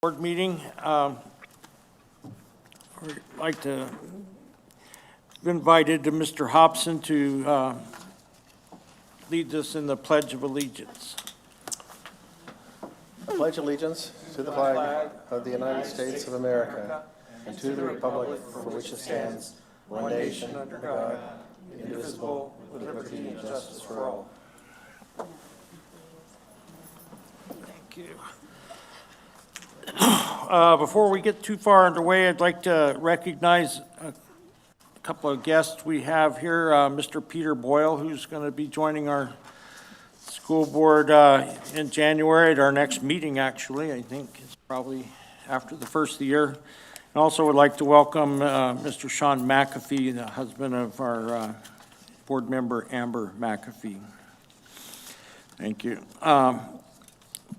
Board meeting. We'd like to invited to Mr. Hobson to lead us in the Pledge of Allegiance. I pledge allegiance to the flag of the United States of America and to the republic for which it stands, one nation under God, indivisible, with liberty and justice for all. Thank you. Before we get too far underway, I'd like to recognize a couple of guests we have here. Mr. Peter Boyle, who's going to be joining our school board in January at our next meeting, actually. I think it's probably after the first of the year. And also would like to welcome Mr. Sean McAfee, the husband of our board member Amber McAfee. Thank you.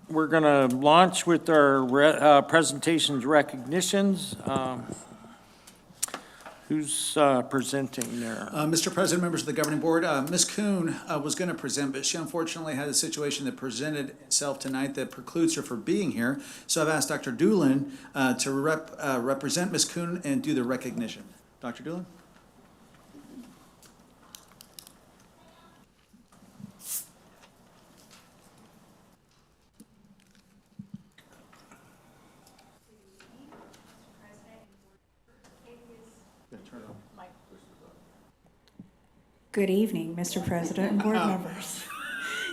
We're going to launch with our presentations recognitions. Who's presenting there? Mr. President, members of the governing board, Ms. Kuhn was going to present, but she unfortunately had a situation that presented itself tonight that precludes her from being here. So I've asked Dr. Doolin to represent Ms. Kuhn and do the recognition. Dr. Doolin? Good evening, Mr. President and board members.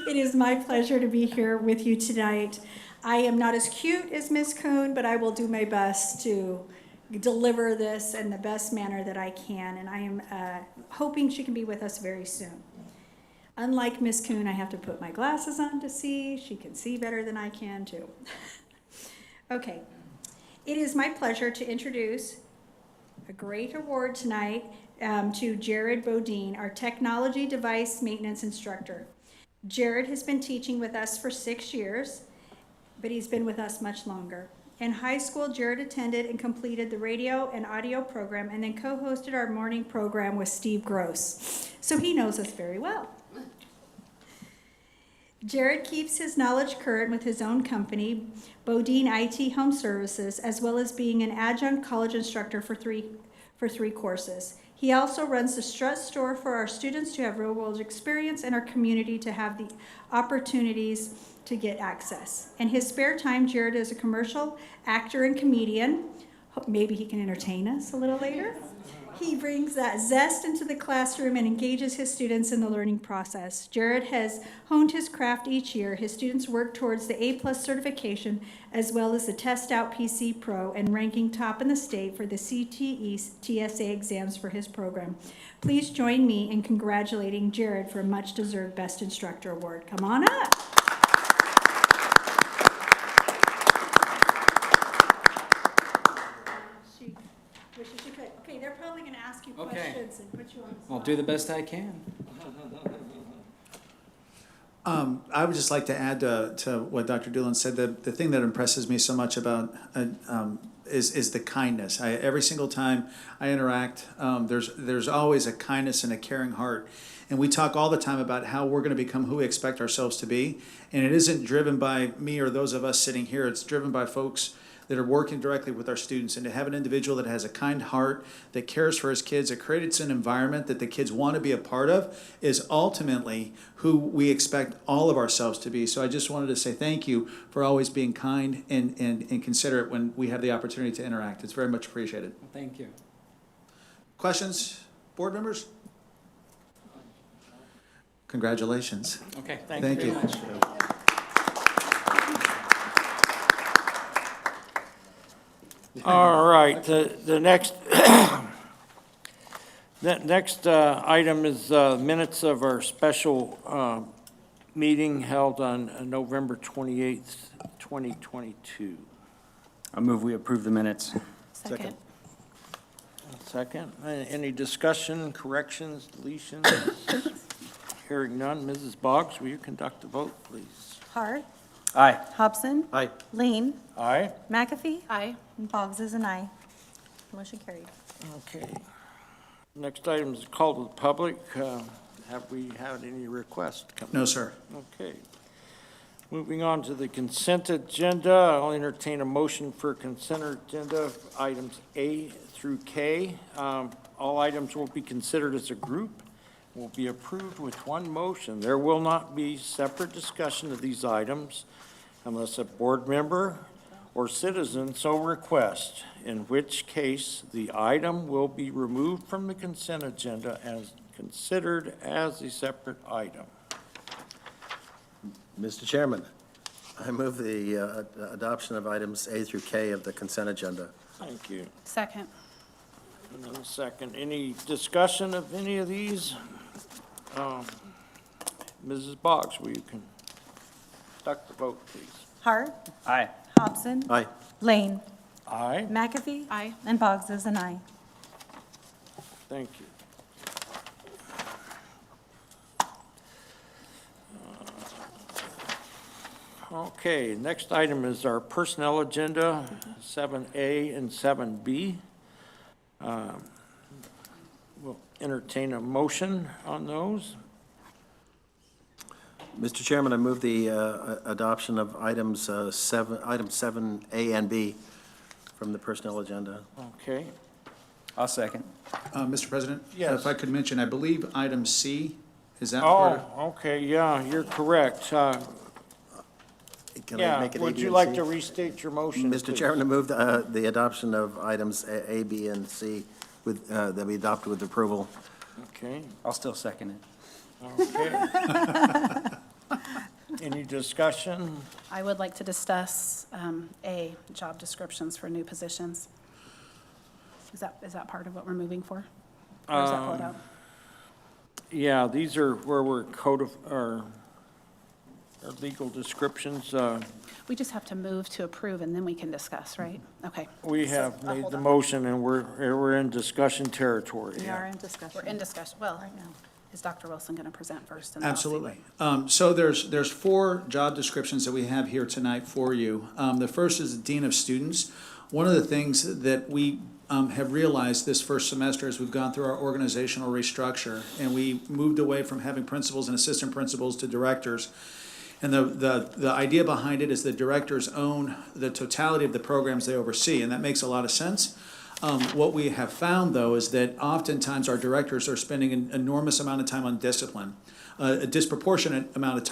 It is my pleasure to be here with you tonight. I am not as cute as Ms. Kuhn, but I will do my best to deliver this in the best manner that I can, and I am hoping she can be with us very soon. Unlike Ms. Kuhn, I have to put my glasses on to see. She can see better than I can, too. Okay, it is my pleasure to introduce a great award tonight to Jared Bodine, our technology device maintenance instructor. Jared has been teaching with us for 6 years, but he's been with us much longer. In high school, Jared attended and completed the radio and audio program and then co-hosted our morning program with Steve Gross. So he knows us very well. Jared keeps his knowledge current with his own company, Bodine IT Home Services, as well as being an adjunct college instructor for three courses. He also runs the Strut store for our students to have real-world experience and our community to have the opportunities to get access. In his spare time, Jared is a commercial actor and comedian. Maybe he can entertain us a little later. He brings that zest into the classroom and engages his students in the learning process. Jared has honed his craft each year. His students work towards the A+ certification as well as the Test Out PC Pro and ranking top in the state for the CTE TSA exams for his program. Please join me in congratulating Jared for a much-deserved Best Instructor Award. Come on up. Okay, they're probably going to ask you questions and put you on the spot. I'll do the best I can. I would just like to add to what Dr. Doolin said. The thing that impresses me so much about is the kindness. Every single time I interact, there's always a kindness and a caring heart. And we talk all the time about how we're going to become who we expect ourselves to be. And it isn't driven by me or those of us sitting here. It's driven by folks that are working directly with our students, and to have an individual that has a kind heart, that cares for his kids, that creates an environment that the kids want to be a part of, is ultimately who we expect all of ourselves to be. So I just wanted to say thank you for always being kind and considerate when we have the opportunity to interact. It's very much appreciated. Well, thank you. Questions, board members? Congratulations. Okay, Thank you. very much. All right, the next next item is minutes of our special meeting held on November 28th, 2022. I move we approve the minutes. Second. Second, any discussion, corrections, deletions? Hearing none, Mrs. Boggs, will you conduct the vote, please? Hart, Aye. Hobson. Aye. Lean, Aye? McAfee. Aye. And Boggs is an aye. Motion carried. Okay. Next item is call to the public. Have we had any requests come? No, sir. Okay. Moving on to the consent agenda, I'll entertain a motion for consent agenda items A through K. All items will be considered as a group, will be approved with one motion. There will not be separate discussion of these items unless a board member or citizen so requests, in which case the item will be removed from the consent agenda as considered as a separate item. Mr. Chairman, I move the adoption of items A through K of the consent agenda. Thank you. Second. And then a second, any discussion of any of these? Mrs. Boggs, will you conduct the vote, please? Hart. Aye. Hobson. Aye. Lane. Aye, McAfee. Aye. And Boggs is an aye. thank you. Okay, next item is our personnel agenda, 7A and 7B. We'll entertain a motion on those. Mr. Chairman, I move the adoption of items 7A and B from the personnel agenda. Okay, I'll second. Mr. President? Yes. If I could mention, I believe item C, is that part of? oh, okay, yeah, you're correct. Can I Yeah, make it A, would B, you and like C? to restate your motion, Mr. please? Chairman, I move the adoption of items A, B, and C with, that we adopted with approval. Okay, I'll still second it. okay. Any discussion? I would like to discuss A, job descriptions for new positions. Is that part of what we're moving for? Or is that pulled out? Yeah, these are where we're our legal descriptions. We just have to move to approve, and then we can discuss, right? Okay. We So, have I'll made hold the on. motion, and we're in discussion territory. We are in discussion. We're in discussion. Well, is Dr. Wilson going to present first? And then I'll see Absolutely. what- So there's 4 job descriptions that we have here tonight for you. The first is the Dean of Students. One of the things that we have realized this first semester as we've gone through our organizational restructure, and we moved away from having principals and assistant principals to directors. And the idea behind it is the directors own the totality of the programs they oversee, and that makes a lot of sense. What we have found, though, is that oftentimes our directors are spending an enormous amount of time on discipline, a disproportionate amount of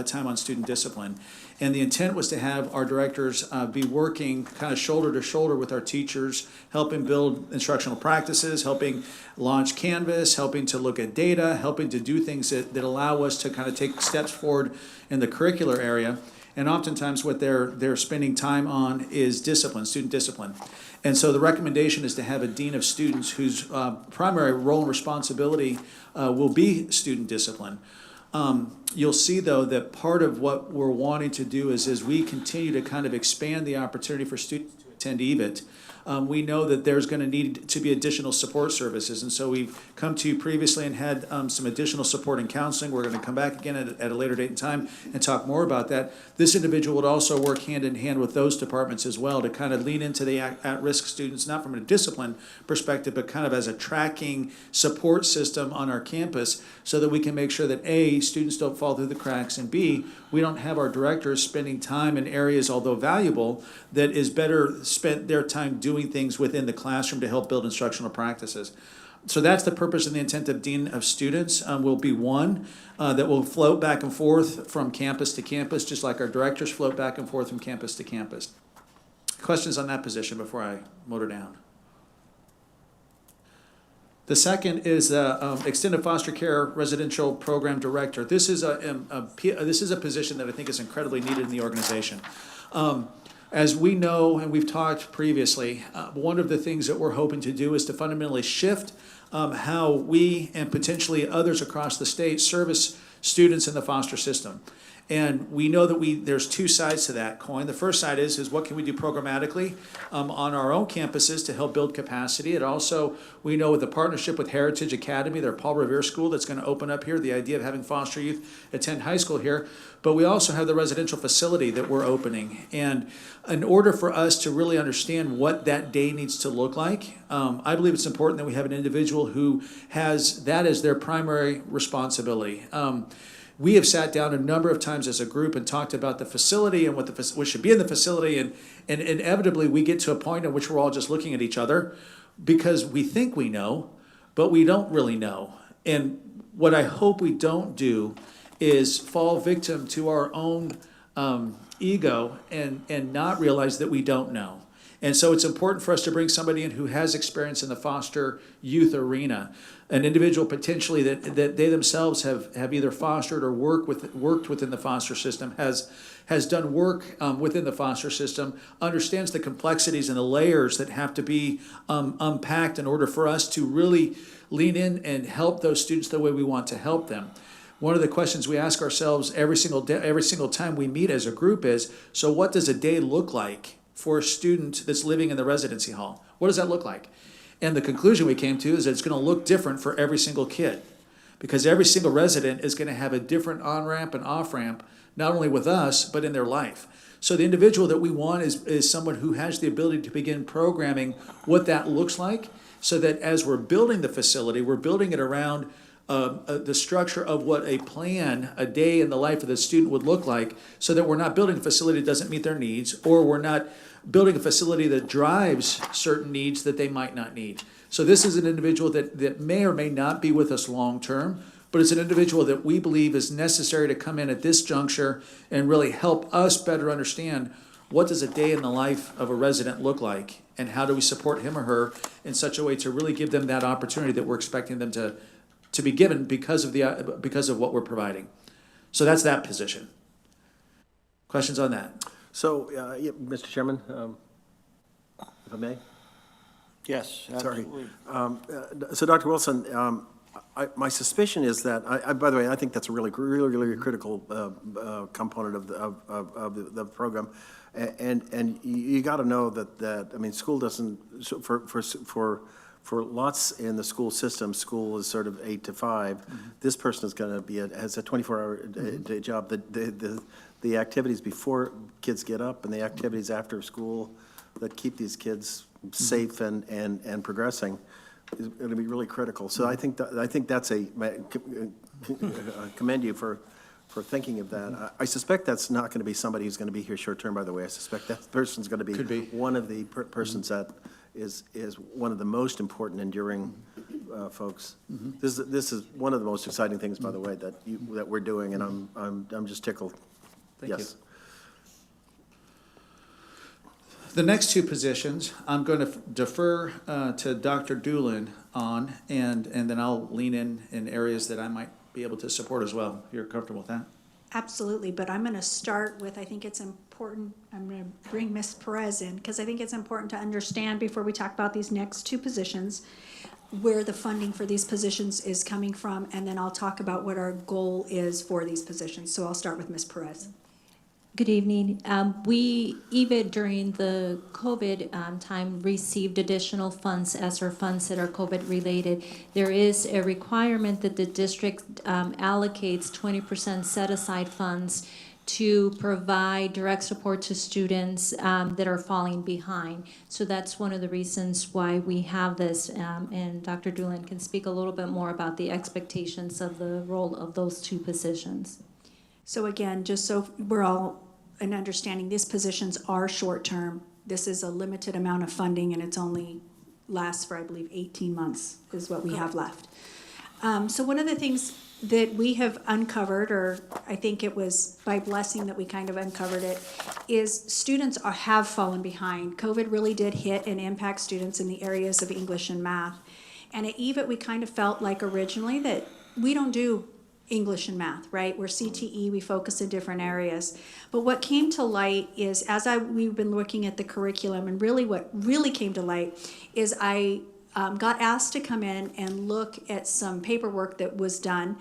time on student discipline. And the intent was to have our directors be working kind of shoulder to shoulder with our teachers, helping build instructional practices, helping launch Canvas, helping to look at data, helping to do things that allow us to kind of take steps forward in the curricular area. And oftentimes what they're spending time on is discipline, student discipline. And so the recommendation is to have a dean of students whose primary role and responsibility will be student discipline. You'll see, though, that part of what we're wanting to do is as we continue to kind of expand the opportunity for students to attend EVIT, we know that there's going to need to be additional support services. And so we've come to you previously and had some additional support and counseling. We're going to come back again at a later date and time and talk more about that. This individual would also work hand in hand with those departments as well to kind of lean into the at-risk students, not from a discipline perspective, but kind of as a tracking support system on our campus so that we can make sure that A, students don't fall through the cracks, and B, we don't have our directors spending time in areas, although valuable, that is better spent their time doing things within the classroom to help build instructional practices. So that's the purpose and the intent of Dean of Students. Will be one that will float back and forth from campus to campus, just like our directors float back and forth from campus to campus. Questions on that position before I motor down? The second is Extended Foster Care Residential Program Director. This is a position that I think is incredibly needed in the organization. As we know, and we've talked previously, one of the things that we're hoping to do is to fundamentally shift how we and potentially others across the state service students in the foster system. And we know that there's 2 sides to that coin. The first side is what can we do programmatically on our own campuses to help build capacity. And also, we know with the partnership with Heritage Academy, their Paul Revere School that's going to open up here, the idea of having foster youth attend high school here. But we also have the residential facility that we're opening. And in order for us to really understand what that day needs to look like, I believe it's important that we have an individual who has that as their primary responsibility. we have sat down a number of times as a group and talked about the facility and what should be in the facility, and inevitably we get to a point in which we're all just looking at each other because we think we know, but we don't really know. And what I hope we don't do is fall victim to our own ego and not realize that we don't know. And so it's important for us to bring somebody in who has experience in the foster youth arena, an individual potentially that they themselves have either fostered or worked within the foster system, has done work within the foster system, understands the complexities and the layers that have to be unpacked in order for us to really lean in and help those students the way we want to help them. One of the questions we ask ourselves every single time we meet as a group is, so what does a day look like for a student that's living in the residency hall? What does that look like? And the conclusion we came to is that it's going to look different for every single kid, because every single resident is going to have a different on-ramp and off-ramp, not only with us, but in their life. So the individual that we want is someone who has the ability to begin programming what that looks like, so that as we're building the facility, we're building it around the structure of what a day in the life of the student would look like, so that we're not building a facility that doesn't meet their needs, or we're not building a facility that drives certain needs that they might not need. So this is an individual that may or may not be with us long-term, but it's an individual that we believe is necessary to come in at this juncture and really help us better understand what does a day in the life of a resident look like, and how do we support him or her in such a way to really give them that opportunity that we're expecting them to be given because of what we're providing. So that's that position. Questions on that? So, Mr. Chairman, if I may? Yes, Sorry. absolutely. So, Dr. Wilson, my suspicion is that, by the way, I think that's a really critical component of the program, and you got to know that I mean, school doesn't for lots in the school system, school is sort of 8 to 5. Mm-hmm. This person is going to has a 24-hour day job. The activities before kids get up and the activities after school that keep these kids safe and progressing is going to be really critical. So I think that's I commend you for thinking of that. I suspect that's not going to be somebody who's going to be here short term. By the way, I suspect that person's going to be one of the persons that is one of the most important enduring folks. This is one of the most exciting things, by the way, that we're doing, and I'm just tickled. Thank you. The next two positions, I'm going to defer to Dr. Doolin on, and then I'll lean in areas that I might be able to support as well. If you're comfortable with that? Absolutely, but I'm going to start with, I think it's important, I'm going to bring Ms. Perez in, because I think it's important to understand before we talk about these next two positions, where the funding for these positions is coming from, and then I'll talk about what our goal is for these positions. So I'll start with Ms. Perez. Good evening. We, EVIT during the COVID time, received additional funds, ESSER funds that are COVID related. There is a requirement that the district allocates 20% set aside funds to provide direct support to students that are falling behind. So that's one of the reasons why we have this, and Dr. Doolin can speak a little bit more about the expectations of the role of those two positions. So again, just so we're all in understanding, these positions are short-term. This is a limited amount of funding, and it's only lasts for, I believe, 18 months is what we have left. So one of the things that we have uncovered, or I think it was by blessing that we kind of uncovered it, is students have fallen behind. COVID really did hit and impact students in the areas of English and math. And at EVIT, we kind of felt like originally that we don't do English and math, right? We're CTE, we focus in different areas. But what came to light is, we've been looking at the curriculum, and really what really came to light is I got asked to come in and look at some paperwork that was done,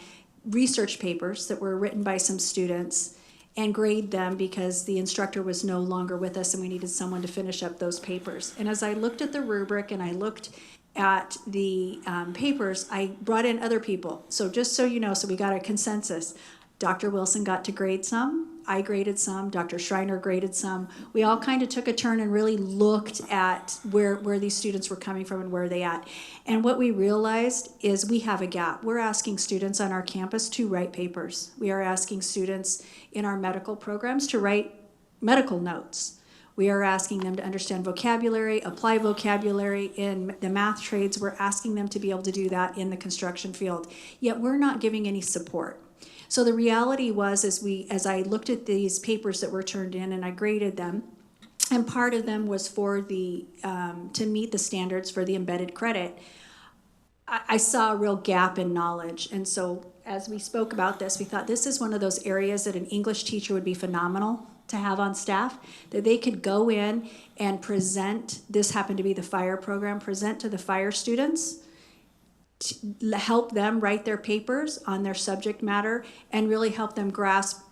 research papers that were written by some students, and grade them because the instructor was no longer with us and we needed someone to finish up those papers. And as I looked at the rubric and I looked at the papers, I brought in other people. So just so you know, so we got a consensus. Dr. Wilson got to grade some, I graded some, Dr. Schreiner graded some. We all kind of took a turn and really looked at where these students were coming from and where they at. And what we realized is we have a gap. We're asking students on our campus to write papers. We are asking students in our medical programs to write medical notes. We are asking them to understand vocabulary, apply vocabulary in the math trades. We're asking them to be able to do that in the construction field. Yet we're not giving any support. So the reality was, as I looked at these papers that were turned in and I graded them, and part of them was for to meet the standards for the embedded credit, I saw a real gap in knowledge. And so as we spoke about this, we thought this is one of those areas that an English teacher would be phenomenal to have on staff, that they could go in and present, this happened to be the fire program, present to the fire students, help them write their papers on their subject matter, and really help them grasp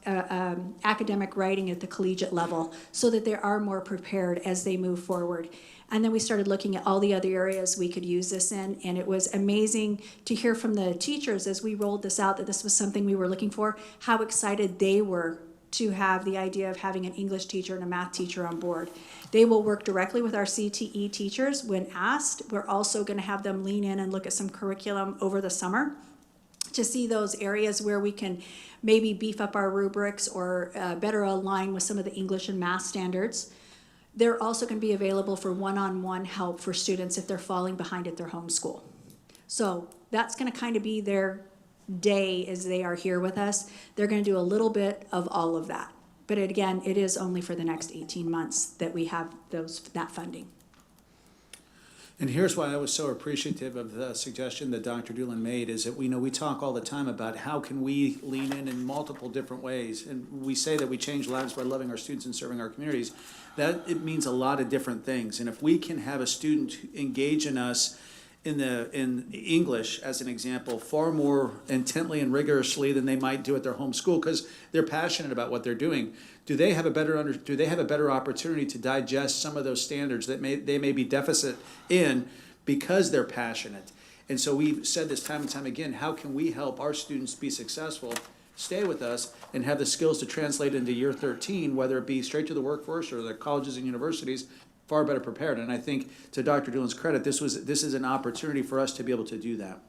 academic writing at the collegiate level so that they are more prepared as they move forward. And then we started looking at all the other areas we could use this in, and it was amazing to hear from the teachers as we rolled this out that this was something we were looking for, how excited they were to have the idea of having an English teacher and a math teacher on board. They will work directly with our CTE teachers when asked. We're also going to have them lean in and look at some curriculum over the summer to see those areas where we can maybe beef up our rubrics or better align with some of the English and math standards. They're also going to be available for one-on-one help for students if they're falling behind at their home school. So that's going to kind of be their day as they are here with us. They're going to do a little bit of all of that. But again, it is only for the next 18 months that we have that funding. And here's why I was so appreciative of the suggestion that Dr. Doolin made, is that we talk all the time about how can we lean in multiple different ways. And we say that we change lives by loving our students and serving our communities. That it means a lot of different things. And if we can have a student engage in us in English, as an example, far more intently and rigorously than they might do at their home school because they're passionate about what they're doing, do they have a better opportunity to digest some of those standards that they may be deficit in because they're passionate? And so we've said this time and time again, how can we help our students be successful, stay with us, and have the skills to translate into year 13, whether it be straight to the workforce or the colleges and universities, far better prepared. And I think, to Dr. Doolin's credit, this is an opportunity for us to be able to do that.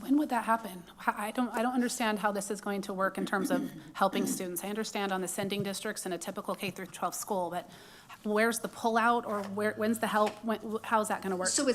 When would that happen? I don't understand how this is going to work in terms of helping students. I understand on the sending districts in a typical K through 12 school, but where's the pullout, or when's the help? How's that going to work? So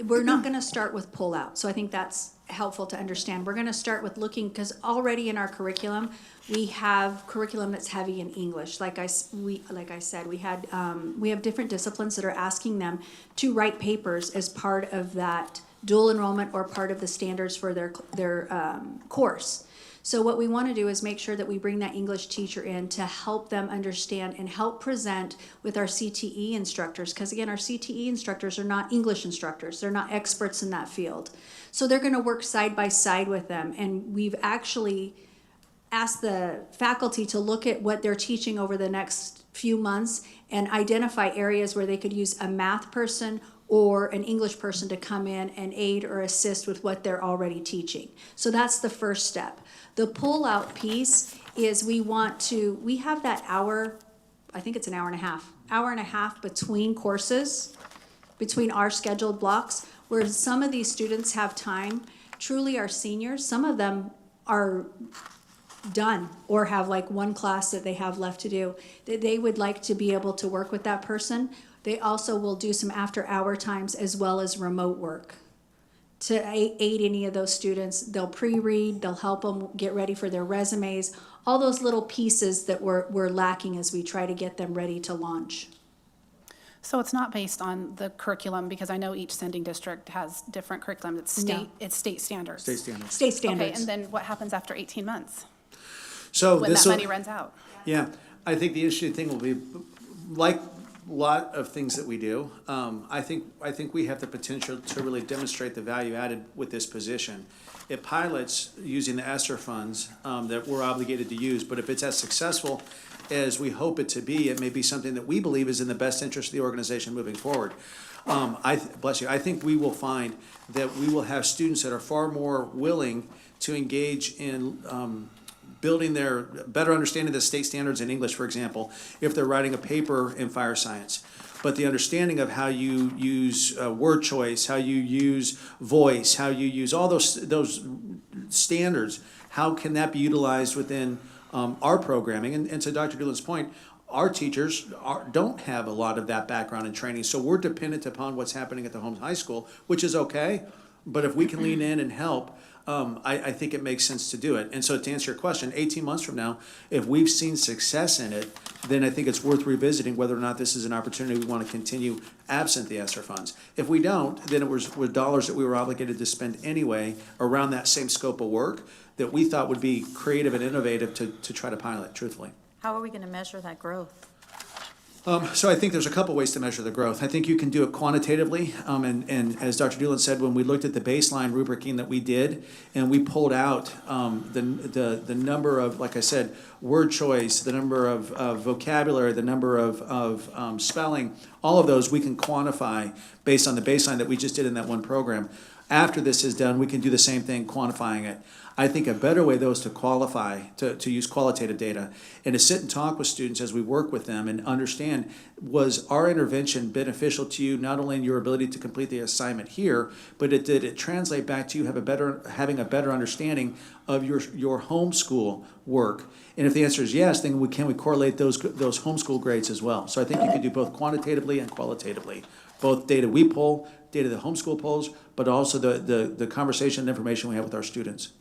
we're not going to start with pullout. So I think that's helpful to understand. We're going to start with looking, because already in our curriculum, we have curriculum that's heavy in English. Like I said, we have different disciplines that are asking them to write papers as part of that dual enrollment or part of the standards for their course. So what we want to do is make sure that we bring that English teacher in to help them understand and help present with our CTE instructors, because again, our CTE instructors are not English instructors. They're not experts in that field. So they're going to work side by side with them, and we've actually asked the faculty to look at what they're teaching over the next few months and identify areas where they could use a math person or an English person to come in and aid or assist with what they're already teaching. So that's the first step. The pull-out piece is we have that hour, I think it's an hour and a half between courses, between our scheduled blocks, where some of these students have time. Truly our seniors, some of them are done or have like one class that they have left to do, that they would like to be able to work with that person. They also will do some after-hour times as well as remote work to aid any of those students. They'll pre-read, they'll help them get ready for their resumes, all those little pieces that we're lacking as we try to get them ready to launch. So it's not based on the curriculum, because I know each sending district has different curriculum. It's state standards. State standards. State standards. Okay, and then what happens after 18 months So when that money runs out? Yeah, I think the interesting thing will be, like a lot of things that we do, I think we have the potential to really demonstrate the value added with this position. It pilots using the ESSER funds that we're obligated to use, but if it's as successful as we hope it to be, it may be something that we believe is in the best interest of the organization moving forward. I think we will find that we will have students that are far more willing to engage in building their better understanding of the state standards in English, for example, if they're writing a paper in fire science. But the understanding of how you use word choice, how you use voice, how you use all those standards, how can that be utilized within our programming? And to Dr. Doolan's point, our teachers don't have a lot of that background and training, so we're dependent upon what's happening at the home high school, which is okay. But if we can lean in and help, I think it makes sense to do it. And so to answer your question, 18 months from now, if we've seen success in it, then I think it's worth revisiting whether or not this is an opportunity we want to continue absent the ESSER funds. If we don't, then it was dollars that we were obligated to spend anyway around that same scope of work that we thought would be creative and innovative to try to pilot, truthfully. How are we going to measure that growth? So I think there's a couple ways to measure the growth. I think you can do it quantitatively, and as Dr. Doolan said, when we looked at the baseline rubricing that we did, and we pulled out the number of, like I said, word choice, the number of vocabulary, the number of spelling, all of those we can quantify based on the baseline that we just did in that one program. After this is done, we can do the same thing, quantifying it. I think a better way, though, is to qualify, to use qualitative data, and to sit and talk with students as we work with them and understand, was our intervention beneficial to you, not only in your ability to complete the assignment here, but did it translate back to you having a better understanding of your homeschool work? And if the answer is yes, then can we correlate those homeschool grades as well? So I think you could do both quantitatively and qualitatively, both data we pull, data the homeschool pulls, but also the conversation and information we have with our students.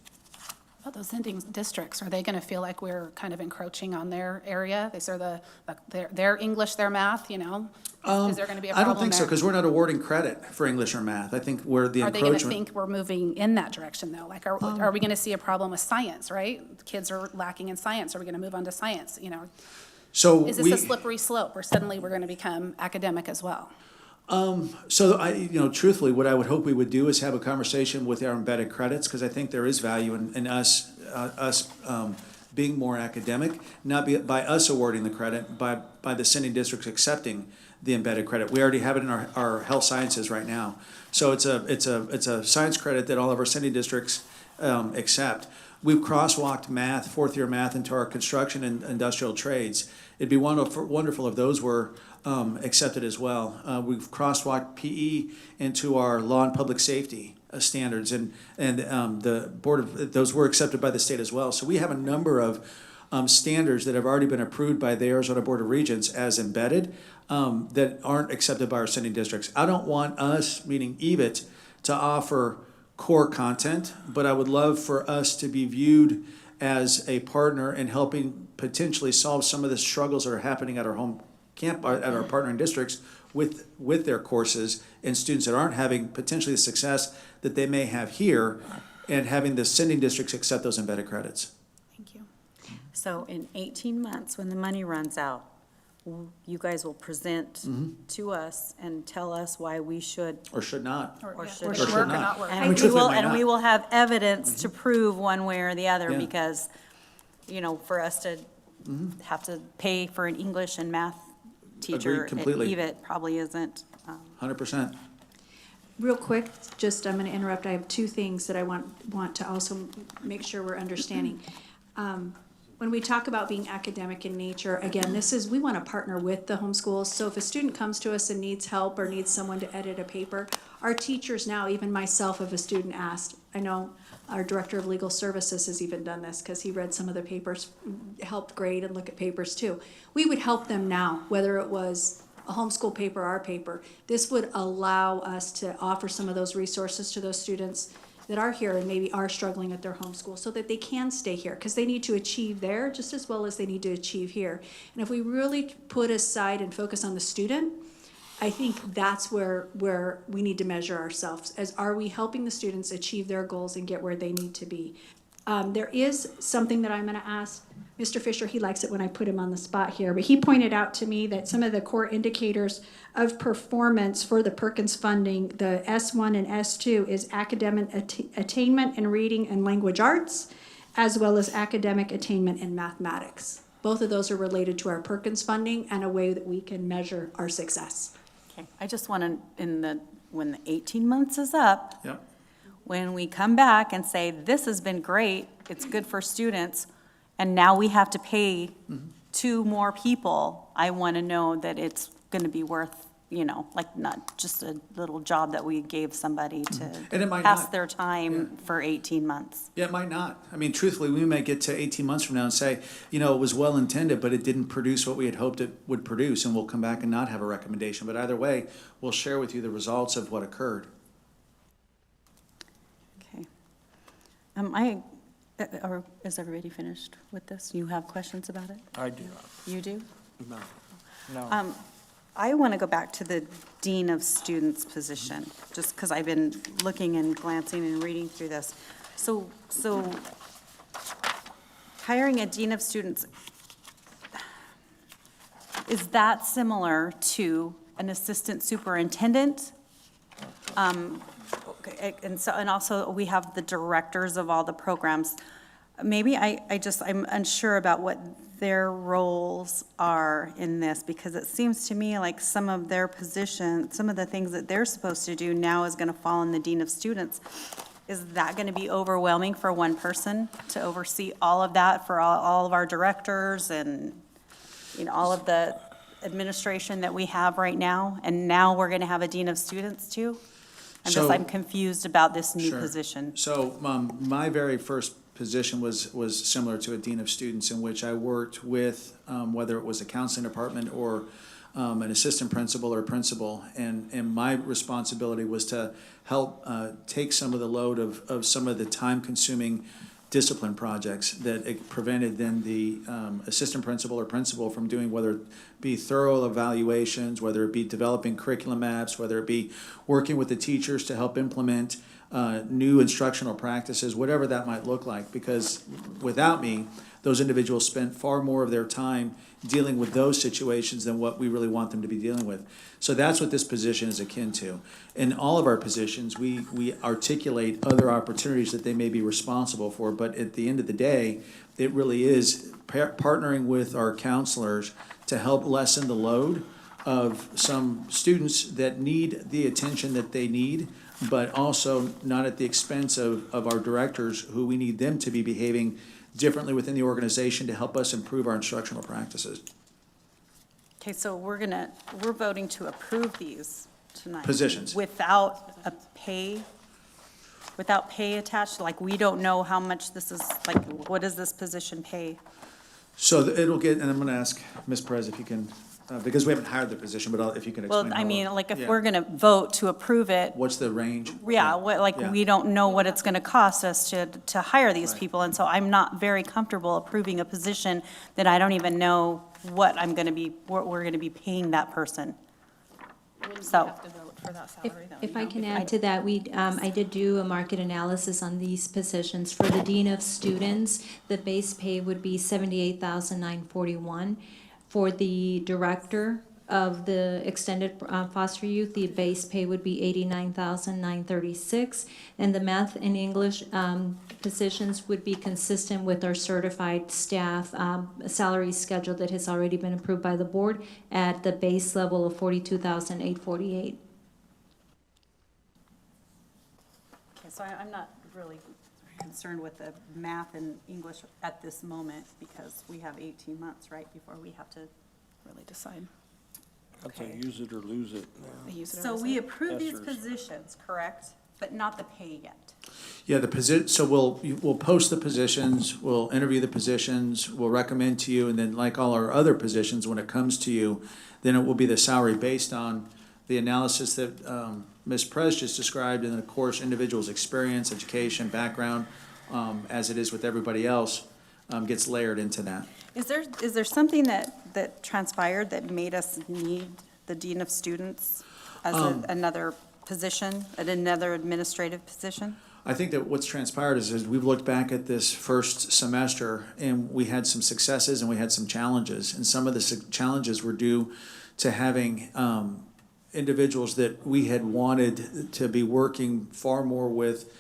About those sending districts, are they going to feel like we're kind of encroaching on their area? They serve their English, their math, you know? Is there going to be a problem I don't think so, there? because we're not awarding credit for English or math. I think we're the Are they going to encroachment. think we're moving in that direction, though? Like, are we going to see a problem with science, right? Kids are lacking in science. Are we going to move on to science, you know? So Is this a slippery slope where suddenly we're going to become academic as well? So truthfully, what I would hope we would do is have a conversation with our embedded credits, because I think there is value in us being more academic, not by us awarding the credit, by the sending districts accepting the embedded credit. We already have it in our health sciences right now. So it's a science credit that all of our sending districts accept. We've crosswalked math, fourth year math, into our construction and industrial trades. It'd be wonderful if those were accepted as well. We've crosswalked PE into our law and public safety standards, and the board of those were accepted by the state as well. So we have a number of standards that have already been approved by the Arizona Board of Regents as embedded that aren't accepted by our sending districts. I don't want us, meaning EVIT, to offer core content, but I would love for us to be viewed as a partner in helping potentially solve some of the struggles that are happening at our home camp, at our partnering districts with their courses, and students that aren't having potentially the success that they may have here, and having the sending districts accept those embedded credits. Thank you. So in 18 months, when the money runs out, you guys will present to us and tell us why we should, Or should not. or Yeah, should or not. work or not work. I mean, And we truthfully, will, it might and we not. will have evidence to prove one way or the other, Yeah. because, for us to have to pay for an English and math teacher at completely. EVIT probably isn't. 100%. Real quick, just, I'm going to interrupt. I have two things that I want to also make sure we're understanding. When we talk about being academic in nature, again, we want to partner with the homeschools. So if a student comes to us and needs help or needs someone to edit a paper, our teachers now, even myself, if a student asked, I know our director of legal services has even done this because he read some of the papers, helped grade and look at papers too. We would help them now, whether it was a homeschool paper or our paper. This would allow us to offer some of those resources to those students that are here and maybe are struggling at their homeschool, so that they can stay here, because they need to achieve there just as well as they need to achieve here. And if we really put aside and focus on the student, I think that's where we need to measure ourselves, as are we helping the students achieve their goals and get where they need to be. There is something that I'm going to ask Mr. Fisher. He likes it when I put him on the spot here, but he pointed out to me that some of the core indicators of performance for the Perkins funding, the S1 and S2, is academic attainment in reading and language arts, as well as academic attainment in mathematics. Both of those are related to our Perkins funding and a way that we can measure our success. Okay, I just want to, when the 18 months is up, Yep. when we come back and say, this has been great, it's good for students, and now we have to pay 2 more people, I want to know that it's going to be worth, like not just a little job that we gave somebody to And it might pass not. their time for 18 months. Yeah, it might not. I mean, truthfully, we may get to 18 months from now and say, it was well intended, but it didn't produce what we had hoped it would produce, and we'll come back and not have a recommendation. But either way, we'll share with you the results of what occurred. Okay. Is everybody finished with this? You have questions about it? I do. You do? No. I want to go back to the Dean of Students position, just because I've been looking and glancing and reading through this. So hiring a Dean of Students, is that similar to an assistant superintendent? And also, we have the directors of all the programs. Maybe I'm unsure about what their roles are in this, because it seems to me like some of their positions, some of the things that they're supposed to do now is going to fall in the Dean of Students. Is that going to be overwhelming for one person to oversee all of that for all of our directors and, all of the administration that we have right now? And now we're going to have a Dean of Students too? I'm confused about this new Sure. position. So my very first position was similar to a Dean of Students, in which I worked with, whether it was a counseling department or an assistant principal or principal, and my responsibility was to help take some of the load of some of the time-consuming discipline projects that it prevented then the assistant principal or principal from doing, whether it be thorough evaluations, whether it be developing curriculum maps, whether it be working with the teachers to help implement new instructional practices, whatever that might look like. Because without me, those individuals spent far more of their time dealing with those situations than what we really want them to be dealing with. So that's what this position is akin to. In all of our positions, we articulate other opportunities that they may be responsible for, but at the end of the day, it really is partnering with our counselors to help lessen the load of some students that need the attention that they need, but also not at the expense of our directors, who we need them to be behaving differently within the organization to help us improve our instructional practices. Okay, so we're voting to approve these tonight. Positions. Without pay attached, like we don't know how much this is, like what does this position pay? So it'll get, and I'm gonna ask Ms. Perez if you can, because we haven't hired the position, but if you can explain. Well, I mean, like if Yeah. we're gonna vote to approve it, What's the range? yeah, Yeah. we don't know what it's gonna cost us to hire these people. And so I'm not very comfortable approving a position that I don't even know what we're gonna be paying that person. So- have to vote for that If salary, though. if I can add to that, I did do a market analysis on these positions. For the Dean of Students, the base pay would be $78,941. For the Director of the Extended Foster Youth, the base pay would be $89,936. And the Math and English positions would be consistent with our certified staff salary schedule that has already been approved by the board at the base level of $42,848. Okay, so I'm not really concerned with the math and English at this moment because we have 18 months, right, before we have to Really decide. That's a use it or lose it. They use it or So lose we it. approve these Yes, positions, correct? But not the pay yet. Yeah, so we'll post the positions, we'll interview the positions, we'll recommend to you, and then like all our other positions, when it comes to you, then it will be the salary based on the analysis that Ms. Perez just described, and then of course, individual's experience, education, background, as it is with everybody else, gets layered into that. Is there something that transpired that made us need the Dean of Students as another position, another administrative position? I think that what's transpired is we've looked back at this first semester, and we had some successes and we had some challenges. And some of the challenges were due to having individuals that we had wanted to be working far more with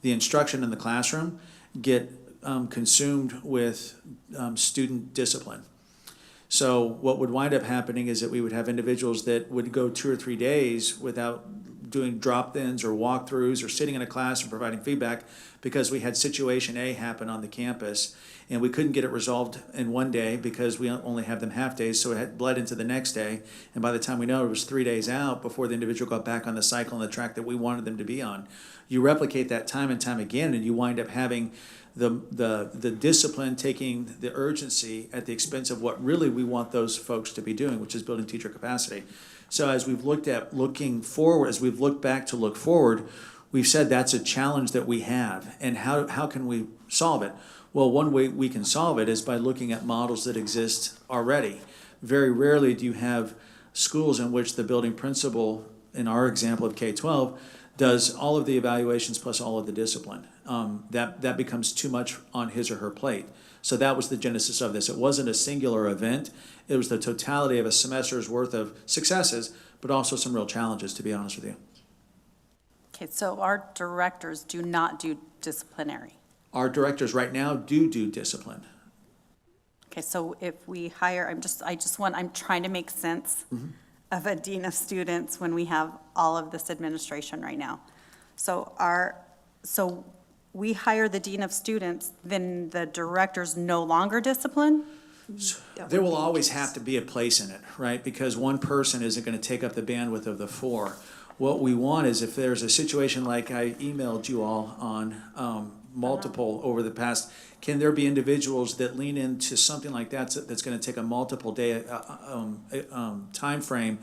the instruction in the classroom get consumed with student discipline. So what would wind up happening is that we would have individuals that would go 2 or 3 days without doing drop-ins or walkthroughs or sitting in a class and providing feedback because we had situation A happen on the campus and we couldn't get it resolved in one day because we only have them half days, so it had bled into the next day. And by the time we know it was 3 days out before the individual got back on the cycle and the track that we wanted them to be on. You replicate that time and time again, and you wind up having the discipline taking the urgency at the expense of what really we want those folks to be doing, which is building teacher capacity. So as we've looked at looking forward, as we've looked back to look forward, we've said that's a challenge that we have. And how can we solve it? Well, one way we can solve it is by looking at models that exist already. Very rarely do you have schools in which the building principal, in our example of K-12, does all of the evaluations plus all of the discipline. That becomes too much on his or her plate. So that was the genesis of this. It wasn't a singular event. It was the totality of a semester's worth of successes, but also some real challenges, to be honest with you. Okay, so our directors do not do disciplinary. Our directors right now do discipline. Okay, so if we hire, I'm trying to make sense of a dean of students when we have all of this administration right now. So we hire the dean of students, then the directors no longer discipline? There will always have to be a place in it, right? Because one person isn't going to take up the bandwidth of the four. What we want is if there's a situation like I emailed you all on multiple over the past, can there be individuals that lean into something like that that's going to take a multiple day time frame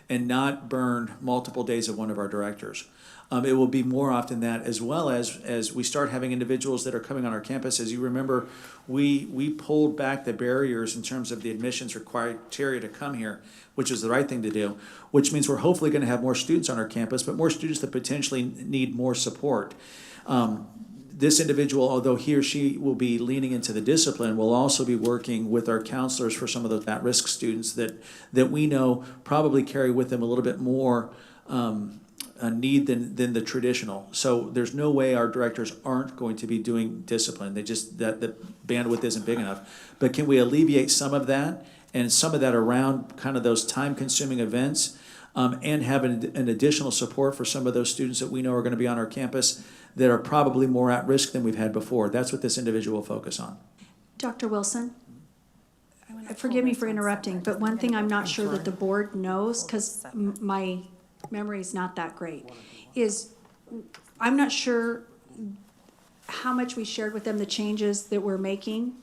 and not burn multiple days of one of our directors? It will be more often that, as well as we start having individuals that are coming on our campus. As you remember, we pulled back the barriers in terms of the admissions criteria to come here, which is the right thing to do, which means we're hopefully going to have more students on our campus, but more students that potentially need more support. This individual, although he or she will be leaning into the discipline, will also be working with our counselors for some of those at-risk students that we know probably carry with them a little bit more a need than the traditional. So there's no way our directors aren't going to be doing discipline. They just, that the bandwidth isn't big enough. But can we alleviate some of that and some of that around kind of those time-consuming events and have an additional support for some of those students that we know are going to be on our campus that are probably more at risk than we've had before? That's what this individual will focus on. Dr. Wilson, forgive me for interrupting, but one thing I'm not sure that the board knows, because my memory is not that great, is I'm not sure how much we shared with them the changes that we're making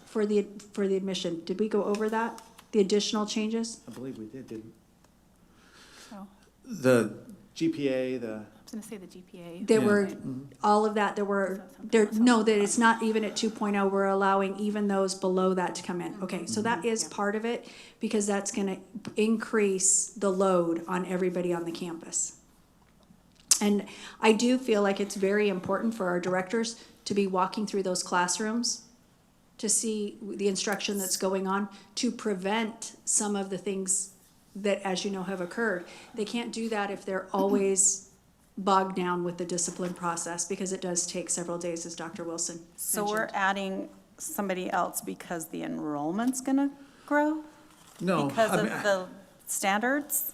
for the admission. Did we go over that? The additional changes? I believe we didn't we? So, The GPA, I was going to say the GPA. There Yeah. were, all of that, that it's not even at 2.0, we're allowing even those below that to come in. Okay, so that is part of it, because that's gonna increase the load on everybody on the campus. And I do feel like it's very important for our directors to be walking through those classrooms to see the instruction that's going on, to prevent some of the things that, as you know, have occurred. They can't do that if they're always bogged down with the discipline process, because it does take several days, as Dr. Wilson mentioned. So we're adding somebody else because the enrollment's gonna grow? no. Because I of mean, the standards?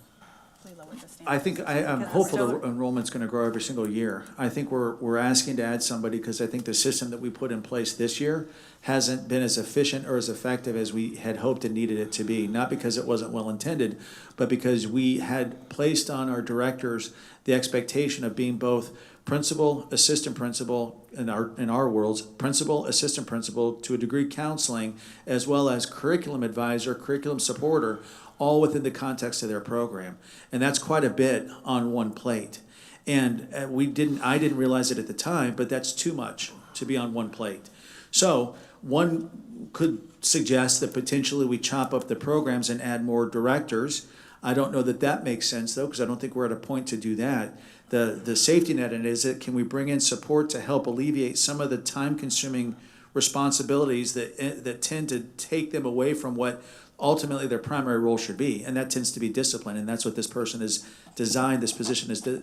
We lowered the standard. I think I'm Because hopeful it's the enrollment's going to grow every single year. I think we're asking to add somebody because I think the system that we put in place this year hasn't been as efficient or as effective as we had hoped and needed it to be. Not because it wasn't well intended, but because we had placed on our directors the expectation of being both principal, assistant principal, in our worlds, principal, assistant principal, to a degree counseling, as well as curriculum advisor, curriculum supporter, all within the context of their program. And that's quite a bit on one plate. And I didn't realize it at the time, but that's too much to be on one plate. So one could suggest that potentially we chop up the programs and add more directors. I don't know that makes sense, though, because I don't think we're at a point to do that. The safety net in it is that can we bring in support to help alleviate some of the time-consuming responsibilities that tend to take them away from what ultimately their primary role should be, and that tends to be discipline, and that's what this position is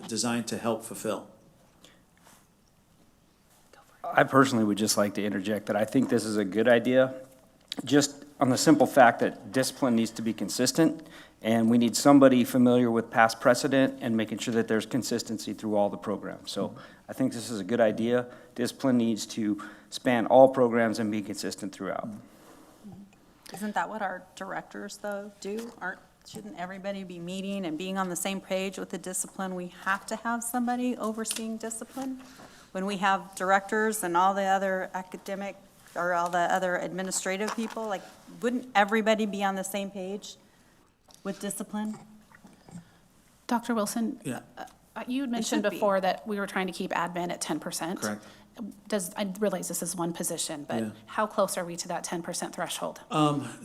designed to help fulfill. I personally would just like to interject that I think this is a good idea. Just on the simple fact that discipline needs to be consistent, and we need somebody familiar with past precedent and making sure that there's consistency through all the programs. So I think this is a good idea. Discipline needs to span all programs and be consistent throughout. Isn't that what our directors, though, do? Shouldn't everybody be meeting and being on the same page with the discipline? We have to have somebody overseeing discipline? When we have directors and all the other academic, or all the other administrative people, like, wouldn't everybody be on the same page with discipline? Dr. Wilson? Yeah. You had mentioned should be. before that we were trying to keep admin at 10%. Correct. I realize this is one position, but Yeah. how close are we to that 10% threshold?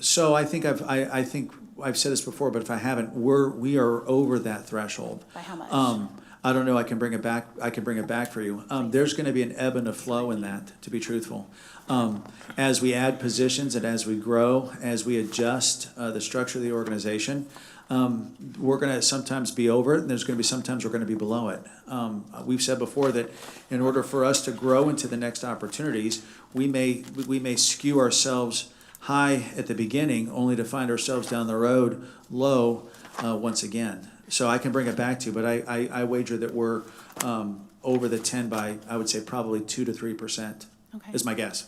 So I think I think I've said this before, but if I haven't, we are over that threshold. By how much? I don't know, I can bring it back for you. There's gonna be an ebb and a flow in that, to be truthful. As we add positions and as we grow, as we adjust the structure of the organization, we're gonna sometimes be over it, and there's gonna be sometimes we're gonna be below it. We've said before that in order for us to grow into the next opportunities, we may skew ourselves high at the beginning, only to find ourselves down the road low once again. So I can bring it back to you, but I wager that we're over the 10 by, I would say, probably 2 to 3%, Okay. is my guess.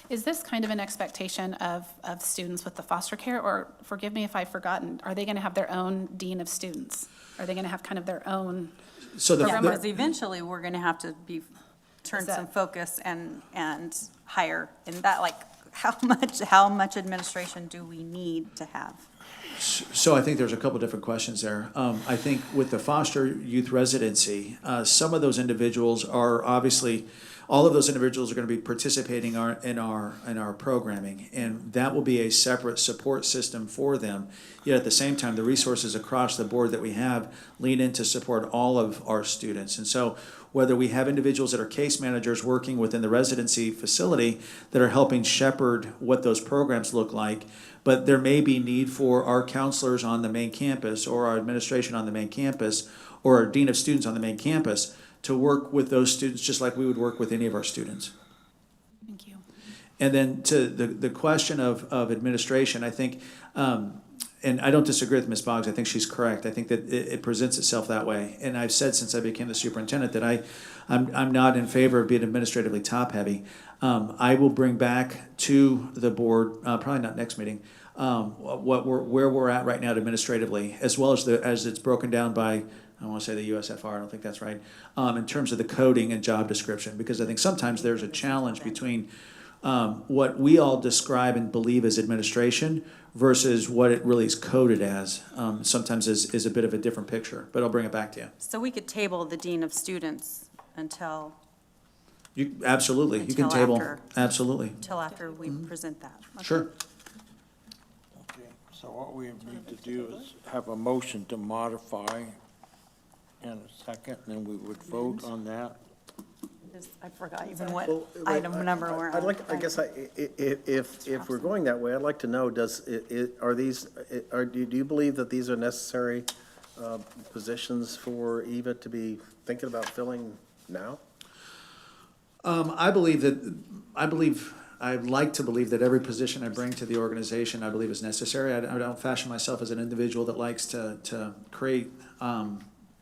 Is this kind of an expectation of students with the foster care, or forgive me if I've forgotten, are they going to have their own dean of students? Are they going to have kind of their own? So Yeah, because eventually we're gonna have to turn Is that- some focus and hire, and that, like, how much administration do we need to have? So I think there's a couple different questions there. I think with the foster youth residency, some of those individuals are obviously, all of those individuals are going to be participating in our programming, and that will be a separate support system for them. Yet at the same time, the resources across the board that we have lean in to support all of our students. And so whether we have individuals that are case managers working within the residency facility that are helping shepherd what those programs look like, but there may be need for our counselors on the main campus, or our administration on the main campus, or our dean of students on the main campus to work with those students just like we would work with any of our students. Thank you. And then to the question of administration, I think, and I don't disagree with Ms. Boggs, I think she's correct. I think that it presents itself that way. And I've said since I became the superintendent that I'm not in favor of being administratively top-heavy. I will bring back to the board, probably not next meeting, where we're at right now administratively, as well as it's broken down by, I want to say the USFR, I don't think that's right, in terms of the coding and job description, because I think sometimes there's a challenge between what we all describe and believe as administration versus what it really is coded as. Sometimes is a bit of a different picture, but I'll bring it back to you. So we could table the dean of students until Absolutely, you can Until table, after. absolutely, after we present that. Okay. sure. Okay, so what we need to do is have a motion to modify and a second, and then we would vote on that. I forgot even what Well, wait, item number we're on. I'd like, I guess, if we're going that way, I'd like to know, do you believe that these are necessary positions for EVIT to be thinking about filling now? I'd like to believe that every position I bring to the organization, I believe is necessary. I don't fashion myself as an individual that likes to create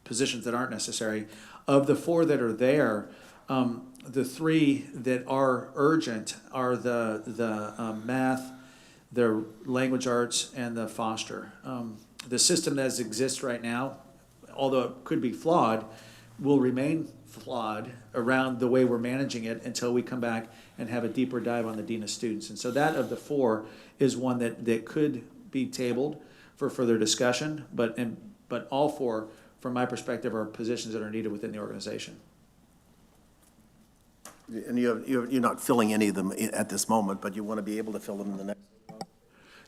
positions that aren't necessary. Of the 4 that are there, the 3 that are urgent are the math, the language arts, and the foster. The system as exists right now, although it could be flawed, will remain flawed around the way we're managing it until we come back and have a deeper dive on the dean of students. And so that of the 4 is one that could be tabled for further discussion, but all 4, from my perspective, are positions that are needed within the organization. And you're not filling any of them at this moment, but you want to be able to fill them in the next.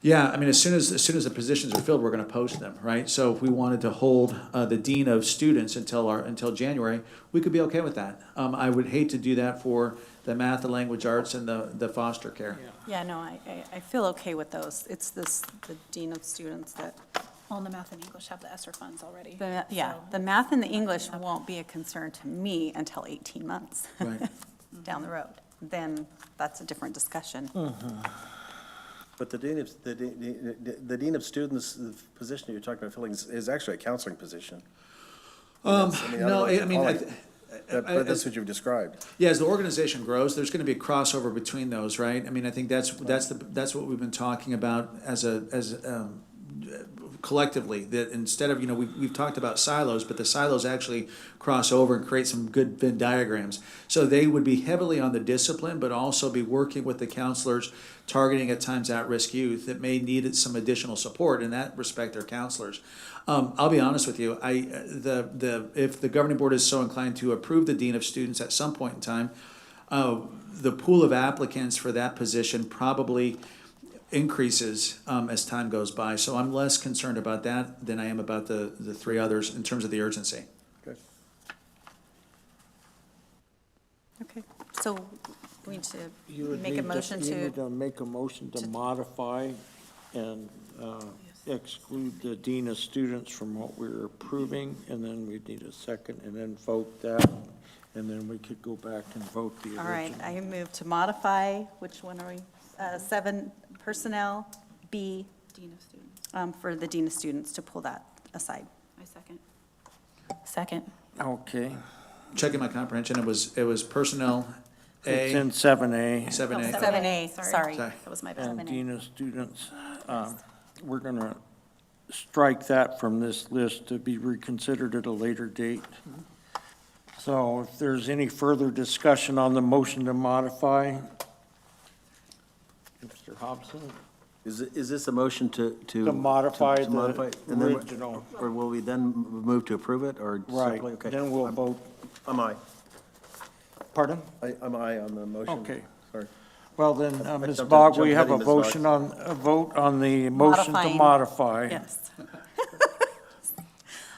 Yeah, I mean, as soon as the positions are filled, we're going to post them, right? So if we wanted to hold the dean of students until January, we could be okay with that. I would hate to do that for the math, the language arts, and the foster care. Yeah, no, I feel okay with those. It's the dean of students that, Well, and the math and English have the ESSER funds already. yeah, so- the math and the English won't be a concern to me until 18 months Right. down the road. Then that's a different discussion. But the dean of students, the position you're talking about filling is actually a counseling position. No, I mean, But that's what you've described. yeah, as the organization grows, there's gonna be a crossover between those, right? I mean, I think that's what we've been talking about collectively, that instead of, we've talked about silos, but the silos actually cross over and create some good Venn diagrams. So they would be heavily on the discipline, but also be working with the counselors, targeting at times at-risk youth that may need some additional support. In that respect, they're counselors. I'll be honest with you, if the governing board is so inclined to approve the dean of students at some point in time, the pool of applicants for that position probably increases as time goes by. So I'm less concerned about that than I am about the three others in terms of the urgency. Okay. Okay, so we need to You would make a need motion You need to, to make a motion to modify and exclude the dean of students from what we're approving, and then we'd need a second, and then vote that, and then we could go back and vote the original. all right, I move to modify, which one are we? 7 personnel, B, Dean of Students. for the dean of students, to pull that aside. I second. Second. Okay, Checking my comprehension, it was personnel it's A, in 7A, 7A. 7A, sorry. Sorry. That was my bad. and 7A. dean of students. We're gonna strike that from this list to be reconsidered at a later date. So if there's any further discussion on the motion to modify, Mr. Hobson? Is this a motion to? To modify to modify the it? And then original. Or will we then move to approve it, or? Right, simply- okay. then we'll vote. I'm aye. Pardon? I'm aye on the motion. Okay. Sorry. Well, then, Ms. jumped Bogg, we ahead have of a you, Ms. motion a vote on the motion to Modifying. modify. Yes.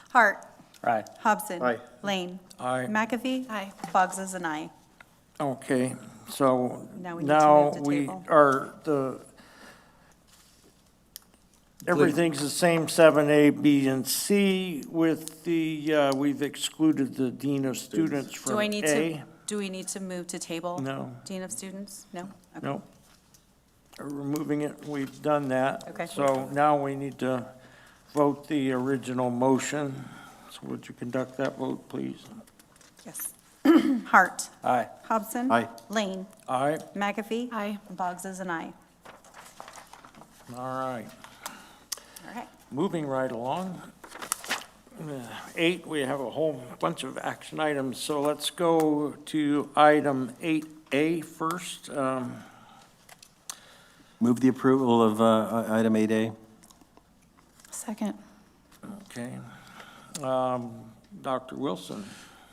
Hart. Aye. Hobson. Aye. Lane. Aye. McAfee. Aye. Boggs is an aye. Okay, so Now we need to now move to we table. are everything's the same, 7A, B, and C with we've excluded the dean of students from Do I need A. to, do we need to move to table? No. Dean of students? No? Okay. No. We're removing it, we've done that. Okay. So now we need to vote the original motion. So would you conduct that vote, please? Yes. Hart. Aye. Hobson. Aye. Lane. Aye, McAfee. Aye. Boggs is an aye. all right. All right. Moving right along. 8, we have a whole bunch of action items, so let's go to item 8A first. Move the approval of item 8A. Second. Okay. Dr. Wilson.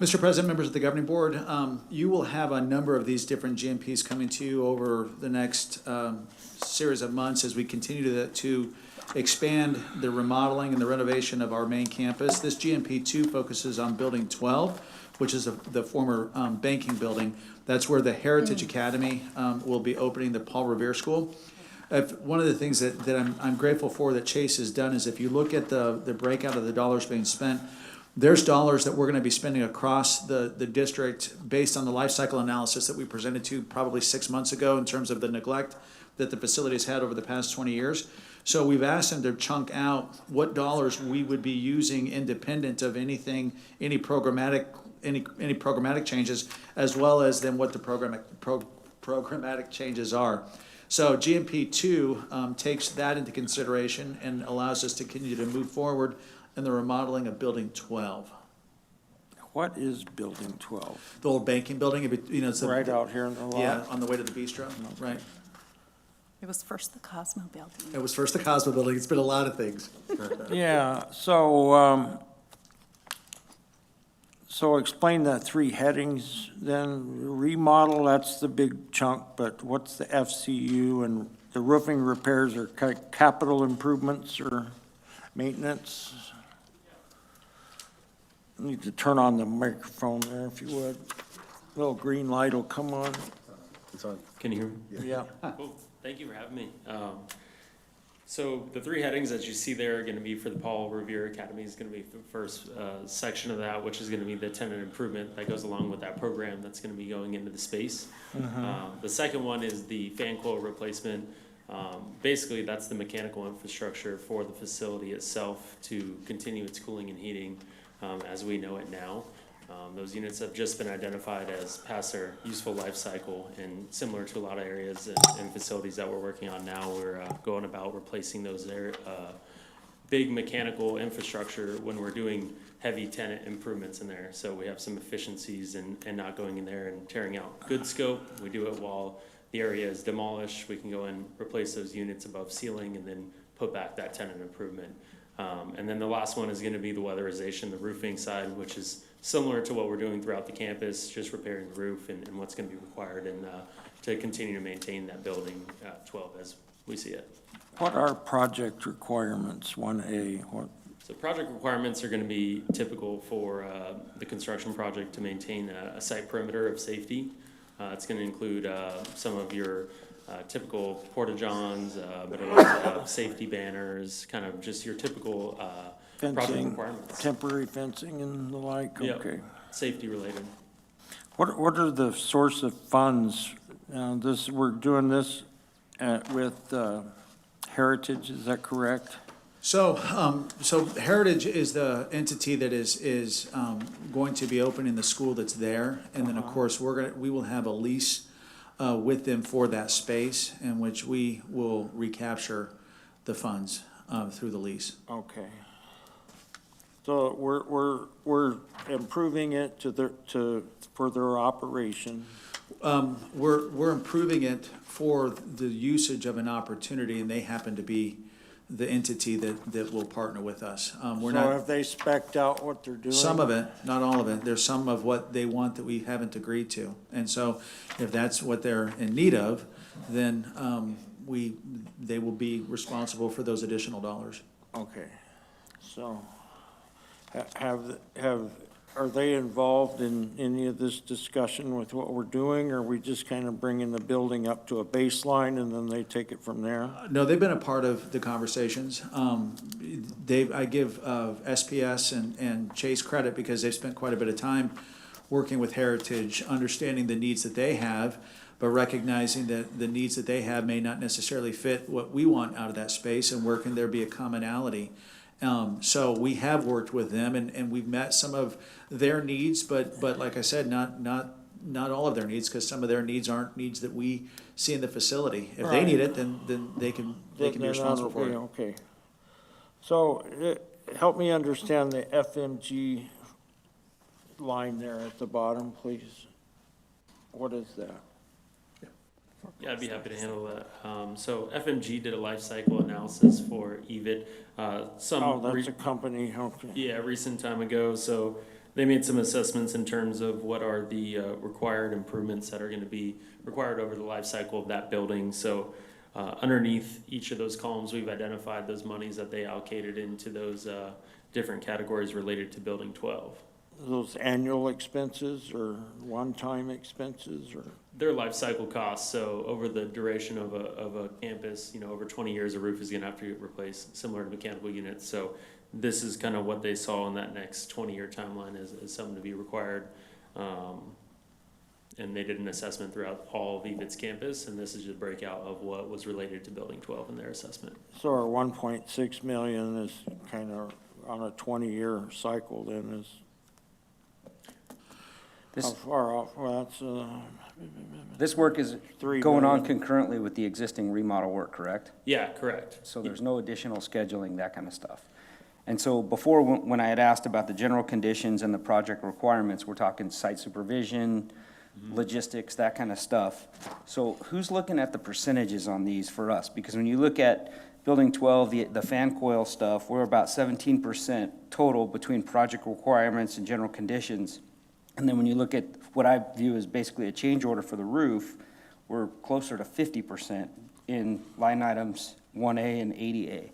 Mr. President, members of the governing board, you will have a number of these different GMPs coming to you over the next series of months as we continue to expand the remodeling and the renovation of our main campus. This GMP2 focuses on Building 12, which is the former banking building. That's where the Heritage Academy will be opening the Paul Revere School. One of the things that I'm grateful for that Chase has done is if you look at the breakout of the dollars being spent, there's dollars that we're going to be spending across the district based on the life cycle analysis that we presented to probably 6 months ago in terms of the neglect that the facility has had over the past 20 years. So we've asked them to chunk out what dollars we would be using independent of anything, any programmatic changes, as well as then what the programmatic changes are. So GMP2 takes that into consideration and allows us to continue to move forward in the remodeling of Building 12. What is Building 12? The old banking building, it's the. Right out here in the lot? Yeah, on the way to the bistro, right. It was first the Cosmo building. It was first the Cosmo building, it's been a lot of things. Yeah, so, so explain the 3 headings, then remodel, that's the big chunk, but what's the FCU, and the roofing repairs are capital improvements or maintenance? Need to turn on the microphone there if you would. Little green light will come on. It's on. Can you hear me? Yeah. Cool. Thank you for having me. So the 3 headings that you see there are going to be for the Paul Revere Academy is going to be the first section of that, which is going to be the tenant improvement that goes along with that program that's going to be going into the space. The second one is the fan coil replacement Basically, that's the mechanical infrastructure for the facility itself to continue its cooling and heating as we know it now. Those units have just been identified as past their useful life cycle, and similar to a lot of areas and facilities that we're working on now, we're going about replacing those big mechanical infrastructure when we're doing heavy tenant improvements in there. So we have some efficiencies and not going in there and tearing out good scope. We do it while the area is demolished. We can go and replace those units above ceiling and then put back that tenant improvement. And then the last one is going to be the weatherization, the roofing side, which is similar to what we're doing throughout the campus, just repairing the roof and what's going to be required and to continue to maintain that building 12 as we see it. What are project requirements, 1A? So project requirements are going to be typical for the construction project to maintain a site perimeter of safety. It's going to include some of your typical porta-johns, but it also have safety banners, kind of just your typical project Fencing, requirements. temporary fencing and the like? Yep. Okay. Safety related. What are the source of funds? We're doing this with Heritage, is that correct? So Heritage is the entity that is going to be opening the school that's there, and then of course we will have a lease with them for that space, in which we will recapture the funds through the lease. Okay. So we're improving it for their operation. We're improving it for the usage of an opportunity, and they happen to be the entity that will partner with us. We're So not, have they spec'd out what they're doing? some of it, not all of it. There's some of what they want that we haven't agreed to. And so if that's what they're in need of, then they will be responsible for those additional dollars. Okay. So are they involved in any of this discussion with what we're doing, or are we just kind of bringing the building up to a baseline and then they take it from there? No, they've been a part of the conversations. I give SPS and Chase credit because they've spent quite a bit of time working with Heritage, understanding the needs that they have, but recognizing that the needs that they have may not necessarily fit what we want out of that space, and where can there be a commonality. So we have worked with them, and we've met some of their needs, but like I said, not all of their needs, because some of their needs aren't needs that we see in the facility. If they need it, then they can be responsible for it. Okay. So help me understand the FMG line there at the bottom, please. What is that? Yeah, I'd be happy to handle that. So FMG did a life cycle analysis for EVIT. Oh, that's a company, okay. Yeah, recent time ago. So they made some assessments in terms of what are the required improvements that are going to be required over the life cycle of that building. So underneath each of those columns, we've identified those monies that they allocated into those different categories related to Building 12. Those annual expenses or one-time expenses, or? Their life cycle costs. So over the duration of a campus, over 20 years, a roof is going to have to get replaced, similar to mechanical units. So this is kind of what they saw in that next 20-year timeline as something to be required. And they did an assessment throughout all of EVIT's campus, and this is just a breakout of what was related to Building 12 in their assessment. So our 1.6 million is kind of on a 20-year cycle then is, how far off? Well, that's, This work is 3 going on million. concurrently with the existing remodel work, correct? Yeah, correct. So there's no additional scheduling, that kind of stuff. And so before, when I had asked about the general conditions and the project requirements, we're talking site supervision, logistics, that kind of stuff. So who's looking at the percentages on these for us? Because when you look at Building 12, the fan coil stuff, we're about 17% total between project requirements and general conditions. And then when you look at what I view as basically a change order for the roof, we're closer to 50% in line items 1A and 80A.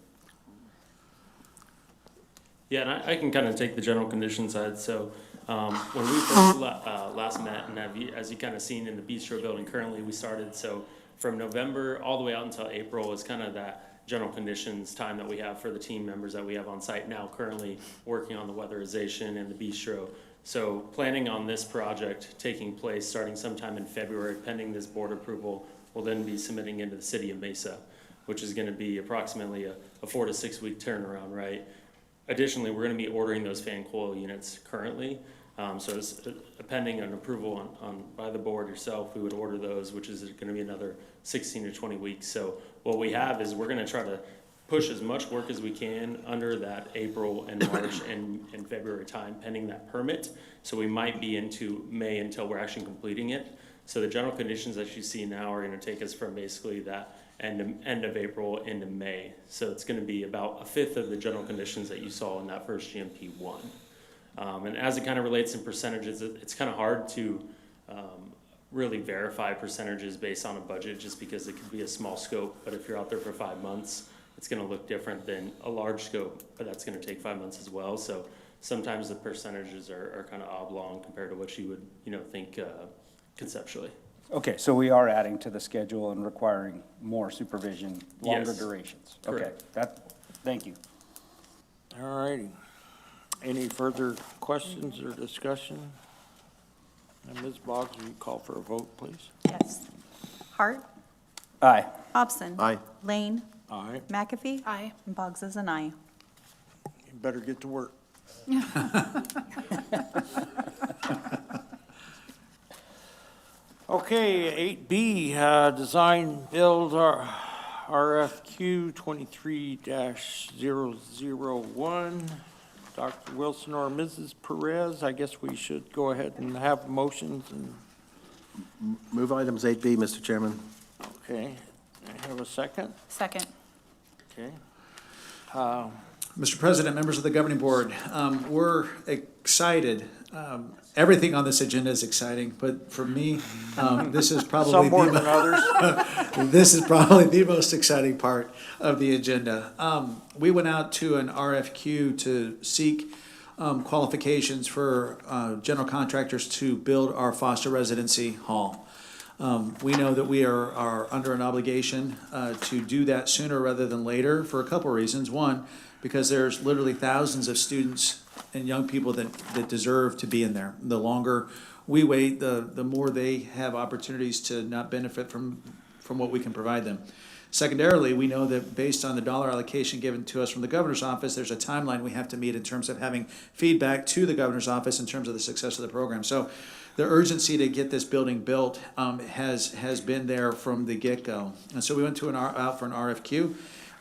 Yeah, and I can kind of take the general condition side. So when we first last met, and as you kind of seen in the bistro building currently, we started, so from November all the way out until April is kind of that general conditions time that we have for the team members that we have on site now currently working on the weatherization and the bistro. So planning on this project taking place starting sometime in February, pending this board approval, we'll then be submitting into the city of Mesa, which is gonna be approximately a 4 to 6 week turnaround, right? Additionally, we're gonna be ordering those fan coil units currently. So it's pending an approval by the board yourself, we would order those, which is gonna be another 16 to 20 weeks. So what we have is we're gonna try to push as much work as we can under that April and March and February time pending that permit. So we might be into May until we're actually completing it. So the general conditions that you see now are gonna take us from basically that end of April into May. So it's gonna be about a fifth of the general conditions that you saw in that first GMP 1. And as it kind of relates in percentages, it's kind of hard to really verify percentages based on a budget just because it could be a small scope, but if you're out there for 5 months, it's gonna look different than a large scope, but that's gonna take 5 months as well. So sometimes the percentages are kind of oblong compared to what you would, think conceptually. Okay, so we are adding to the schedule and requiring more supervision, longer Yes. durations. Correct. Okay, thank you. All righty. Any further questions or discussion? And Ms. Boggs, will you call for a vote, please? Yes. Hart, Aye. Hobson. Aye. Lane, Aye. McAfee. Aye. And Boggs is an aye. You better get to work. Okay, 8B, design build RFQ 23-001. Dr. Wilson or Mrs. Perez, I guess we should go ahead and have motions and, Move items 8B, Mr. Chairman. okay. I have a second? Second. Okay. Mr. President, members of the governing board, we're excited. Everything on this agenda is exciting, but for me, this is probably Some more than the, others. this is probably the most exciting part of the agenda. We went out to an RFQ to seek qualifications for general contractors to build our foster residency hall. We know that we are under an obligation to do that sooner rather than later for a couple of reasons. One, because there's literally thousands of students and young people that deserve to be in there. The longer we wait, the more they have opportunities to not benefit from what we can provide them. Secondarily, we know that based on the dollar allocation given to us from the governor's office, there's a timeline we have to meet in terms of having feedback to the governor's office in terms of the success of the program. So the urgency to get this building built has been there from the get-go. And so we went out for an RFQ.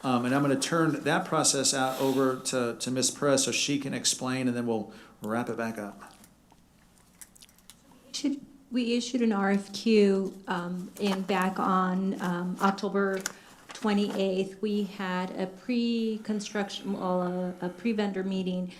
And I'm going to turn that process out over to Ms. Perez so she can explain, and then we'll wrap it back up. We issued an RFQ back on October 28th. We had a pre-construction, a pre-vendor meeting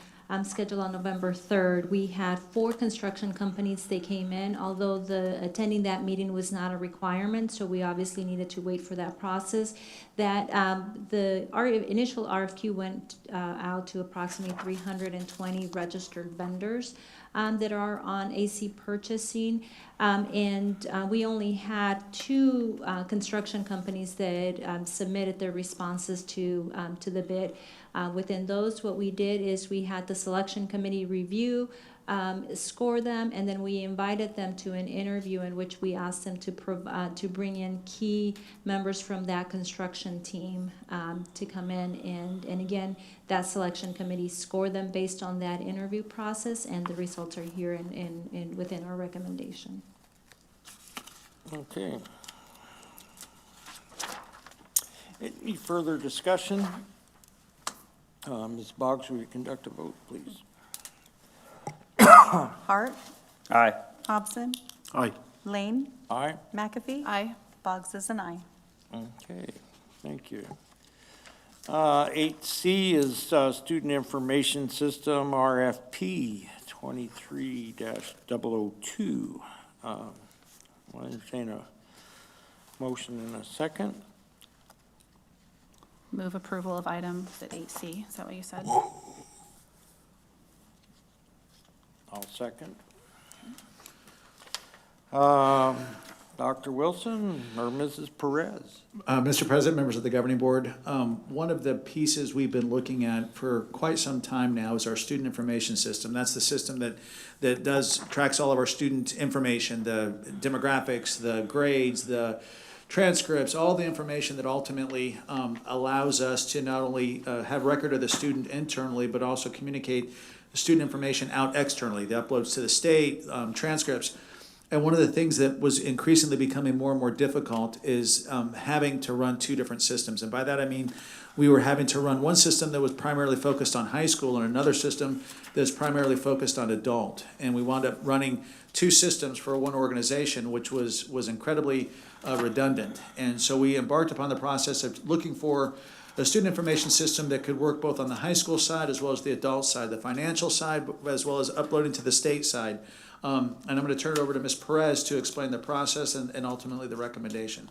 scheduled on November 3rd. We had 4 construction companies. They came in, although attending that meeting was not a requirement, so we obviously needed to wait for that process. Our initial RFQ went out to approximately 320 registered vendors that are on AC purchasing, and we only had 2 construction companies that submitted their responses to the bid. Within those, what we did is we had the selection committee review, score them, and then we invited them to an interview in which we asked them to bring in key members from that construction team to come in, and again, that selection committee scored them based on that interview process, and the results are here within our recommendation. Okay. Any further discussion? Ms. Boggs, will you conduct a vote, please? Hart, Aye. Hobson, Aye. Lane, Aye? McAfee. Aye. Boggs is an aye. Okay, thank you. 8C is Student Information System, RFP 23-002. I'll entertain a motion in a second. Move approval of items at 8C. Is that what you said? I'll second. Dr. Wilson or Mrs. Perez? Mr. President, members of the governing board, one of the pieces we've been looking at for quite some time now is our student information system. That's the system that tracks all of our student information, the demographics, the grades, the transcripts, all the information that ultimately allows us to not only have record of the student internally, but also communicate the student information out externally, the uploads to the state, transcripts. And one of the things that was increasingly becoming more and more difficult is having to run two different systems. And by that I mean we were having to run one system that was primarily focused on high school and another system that's primarily focused on adult. And we wound up running two systems for one organization, which was incredibly redundant. And so we embarked upon the process of looking for a student information system that could work both on the high school side as well as the adult side, the financial side, as well as uploading to the state side. And I'm going to turn it over to Ms. Perez to explain the process and ultimately the recommendation.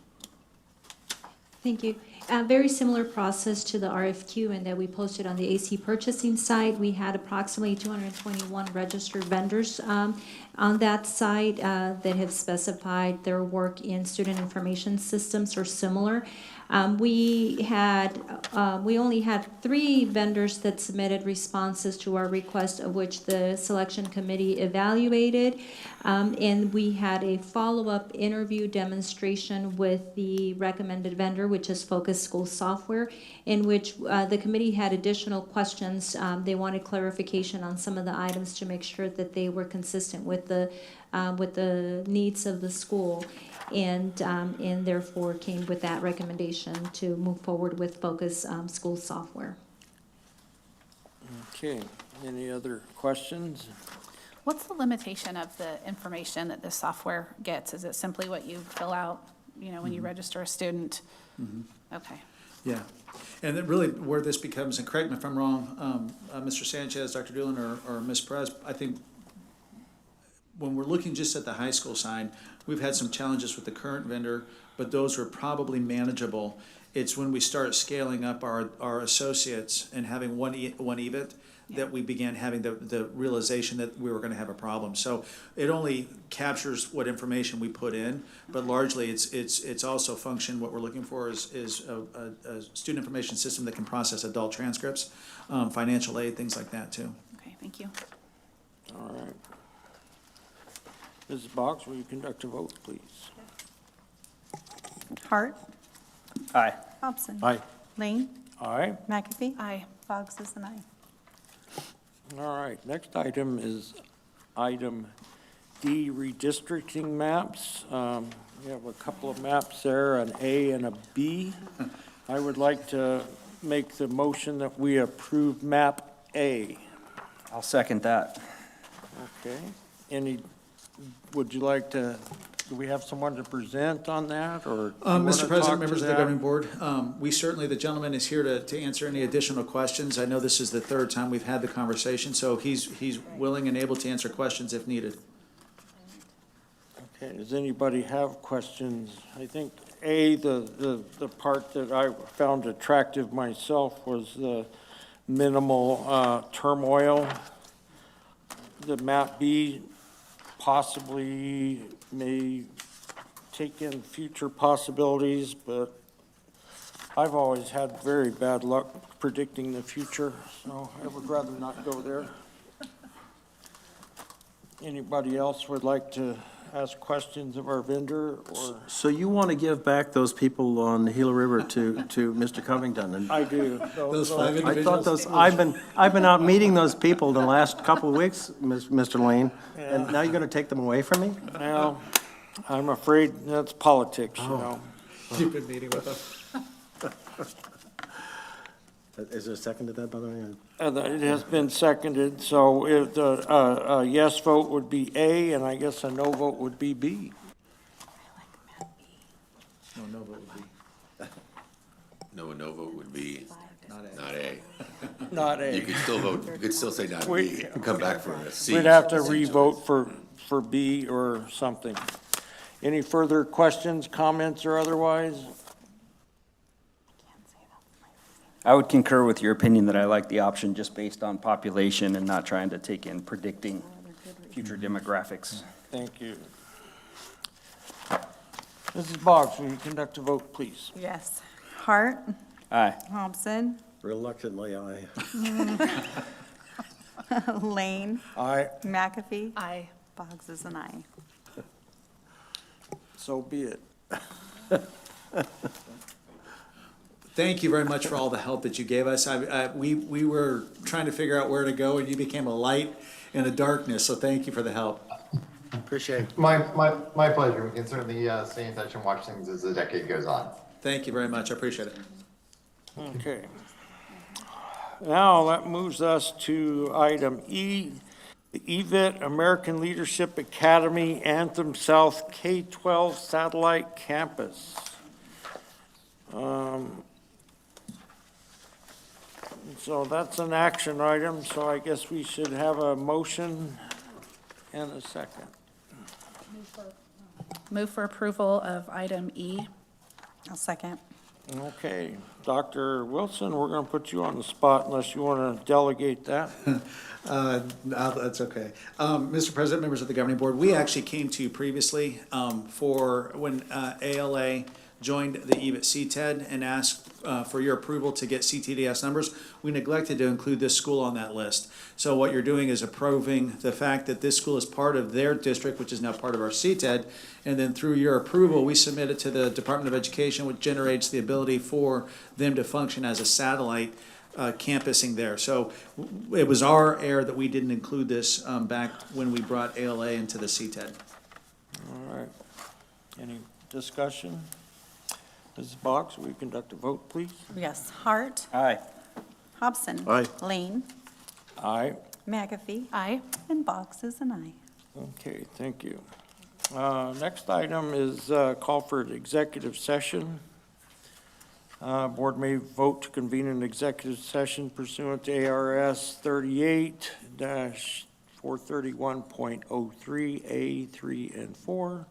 Thank you. Very similar process to the RFQ in that we posted on the AC purchasing side. We had approximately 221 registered vendors on that side that have specified their work in student information systems or similar. We only had 3 vendors that submitted responses to our request, of which the selection committee evaluated. And we had a follow-up interview demonstration with the recommended vendor, which is Focus School Software, in which the committee had additional questions. They wanted clarification on some of the items to make sure that they were consistent with the needs of the school. And therefore came with that recommendation to move forward with Focus School Software. Okay, any other questions? What's the limitation of the information that this software gets? Is it simply what you fill out, when you register a student? Okay. Yeah, and then really where this becomes, and correct me if I'm wrong, Mr. Sanchez, Dr. Doolin, or Ms. Perez, I think when we're looking just at the high school side, we've had some challenges with the current vendor, but those are probably manageable. It's when we start scaling up our associates and having one EVIT that we began having the realization that we were going to have a problem. So it only captures what information we put in, but largely it's also function. What we're looking for is a student information system that can process adult transcripts, financial aid, things like that too. Okay, thank you. All right. Mrs. Boggs, will you conduct a vote, please? Hart, Aye. Hobson. Aye. Lane, Aye. McAfee. Aye. Boggs is an aye. All right, next item is item D, redistricting maps. We have a couple of maps there, an A and a B. I would like to make the motion that we approve map A. I'll second that. Okay, would you like to, do we have someone to present on that, or? do you wanna Mr. talk President, to members of the that? governing board, we certainly, the gentleman is here to answer any additional questions. I know this is the third time we've had the conversation, so he's willing and able to answer questions if needed. Okay, does anybody have questions? I think A, the part that I found attractive myself was the minimal turmoil. The map B possibly may take in future possibilities, but I've always had very bad luck predicting the future, so I would rather not go there. Anybody else would like to ask questions of our vendor, or? So you want to give back those people on the Gila River to Mr. Covington? And I do. Those 5 I thought individuals? I've been out meeting those people the last couple of weeks, Mr. Lane, and now you're going to take them away from me? Well, I'm afraid that's politics, you know. You've been meeting with them. Is there a second to that, by the way? It has been seconded, so if a yes vote would be A, and I guess a no vote would be B. No vote would be. No vote would be not A. Not You A. could still vote, you could still say not B, We- and come back for a C. We'd have to C choice. re-vote for B or something. Any further questions, comments, or otherwise? I would concur with your opinion that I like the option just based on population and not trying to take in predicting future demographics. Thank you. Mrs. Boggs, will you conduct a vote, please? Yes. Hart, Aye. Hobson, Reluctantly, aye. Lane, Aye, McAfee. Aye. Boggs is an aye. so be it. Thank you very much for all the help that you gave us. We were trying to figure out where to go, and you became a light in the darkness, so thank you for the help. Appreciate it. My pleasure. We can certainly stay in touch and watch things as the decade goes on. Thank you very much, I appreciate it. Okay. Now, that moves us to item E, the EVIT American Leadership Academy Anthem South K-12 Satellite Campus. So that's an action item, so I guess we should have a motion and a second. Move for approval of item E. I'll second. Okay, Dr. Wilson, we're going to put you on the spot unless you want to delegate that. That's okay. Mr. President, members of the governing board, we actually came to you previously for when ALA joined the EVIT CTED and asked for your approval to get CTDS numbers. We neglected to include this school on that list. So what you're doing is approving the fact that this school is part of their district, which is now part of our CTED, and then through your approval, we submit it to the Department of Education, which generates the ability for them to function as a satellite campusing there. So it was our error that we didn't include this back when we brought ALA into the CTED. All right. Any discussion? Mrs. Boggs, will you conduct a vote, please? Yes, Hart, Aye. Hobson. Aye. Lane, Aye. McAfee, Aye. and Box is an aye. Okay, thank you. Next item is call for an executive session. Board may vote to convene an executive session pursuant to ARS 38-431.03 A3 and 4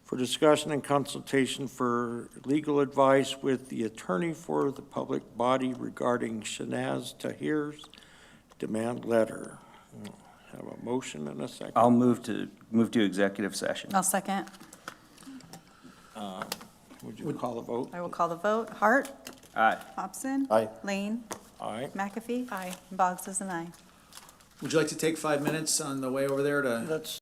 for discussion and consultation for legal advice with the attorney for the public body regarding Shanaz Tahir's demand letter. Have a motion and a second. I'll move to executive session. I'll second. Would you call a vote? I will call the vote. Hart, Aye. Hobson. Aye. Lane, Aye. McAfee. Aye. And Boggs is an aye. Would you like to take 5 minutes on the way over there to? Let's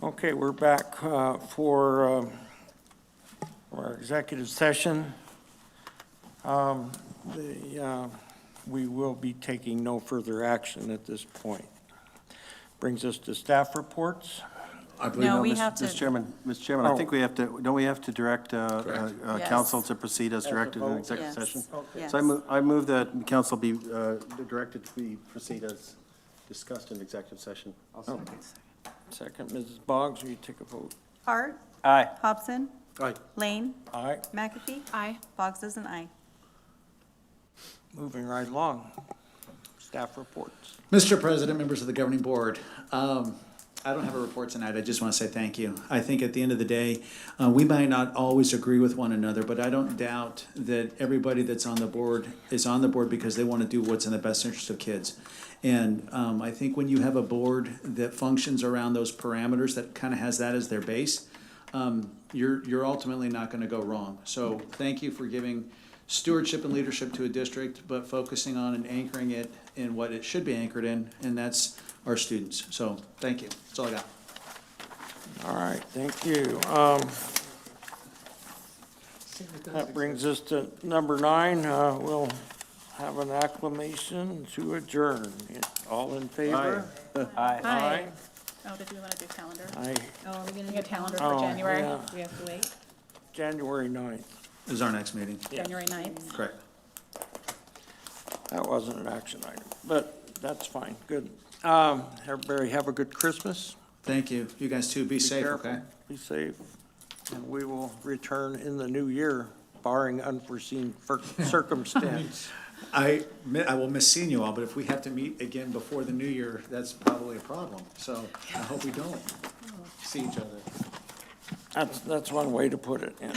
Okay, we're back for our executive session. We will be taking no further action at this point. Brings us to staff reports. I believe No, we Mr. have to. Mr. Chairman, I think we have to, don't we have to direct Yes. council to proceed as directed in executive Yes. session? Yes. So I move that council be directed to proceed as discussed in executive session. Second, Mrs. Boggs, will you take a vote? Hart, Aye. Hobson, Aye. Lane, Aye. McAfee, Aye. Boggs is an aye. Moving right along. Staff reports. Mr. President, members of the governing board, I don't have a report tonight. I just want to say thank you. I think at the end of the day, we might not always agree with one another, but I don't doubt that everybody that's on the board is on the board because they want to do what's in the best interest of kids. And I think when you have a board that functions around those parameters, that kind of has that as their base, you're ultimately not going to go wrong. So thank you for giving stewardship and leadership to a district, but focusing on and anchoring it in what it should be anchored in, and that's our students. So thank you. That's all I got. All right, thank you. That brings us to number 9. We'll have an acclamation to adjourn. All in favor? Aye. Oh, did we want to do calendar? Aye. Oh, are we going to do calendar Oh, for January? yeah. We have to wait. January 9th. This is our next meeting. January 9th. Correct. That wasn't an action item, but that's fine. Good. Everybody have a good Christmas. Thank you. You guys too. Be safe, Careful. okay? Be safe. And we will return in the new year, barring unforeseen circumstance. I will miss seeing you all, but if we have to meet again before the new year, that's probably a problem. So I hope we don't see each other. That's one way to put it, yeah.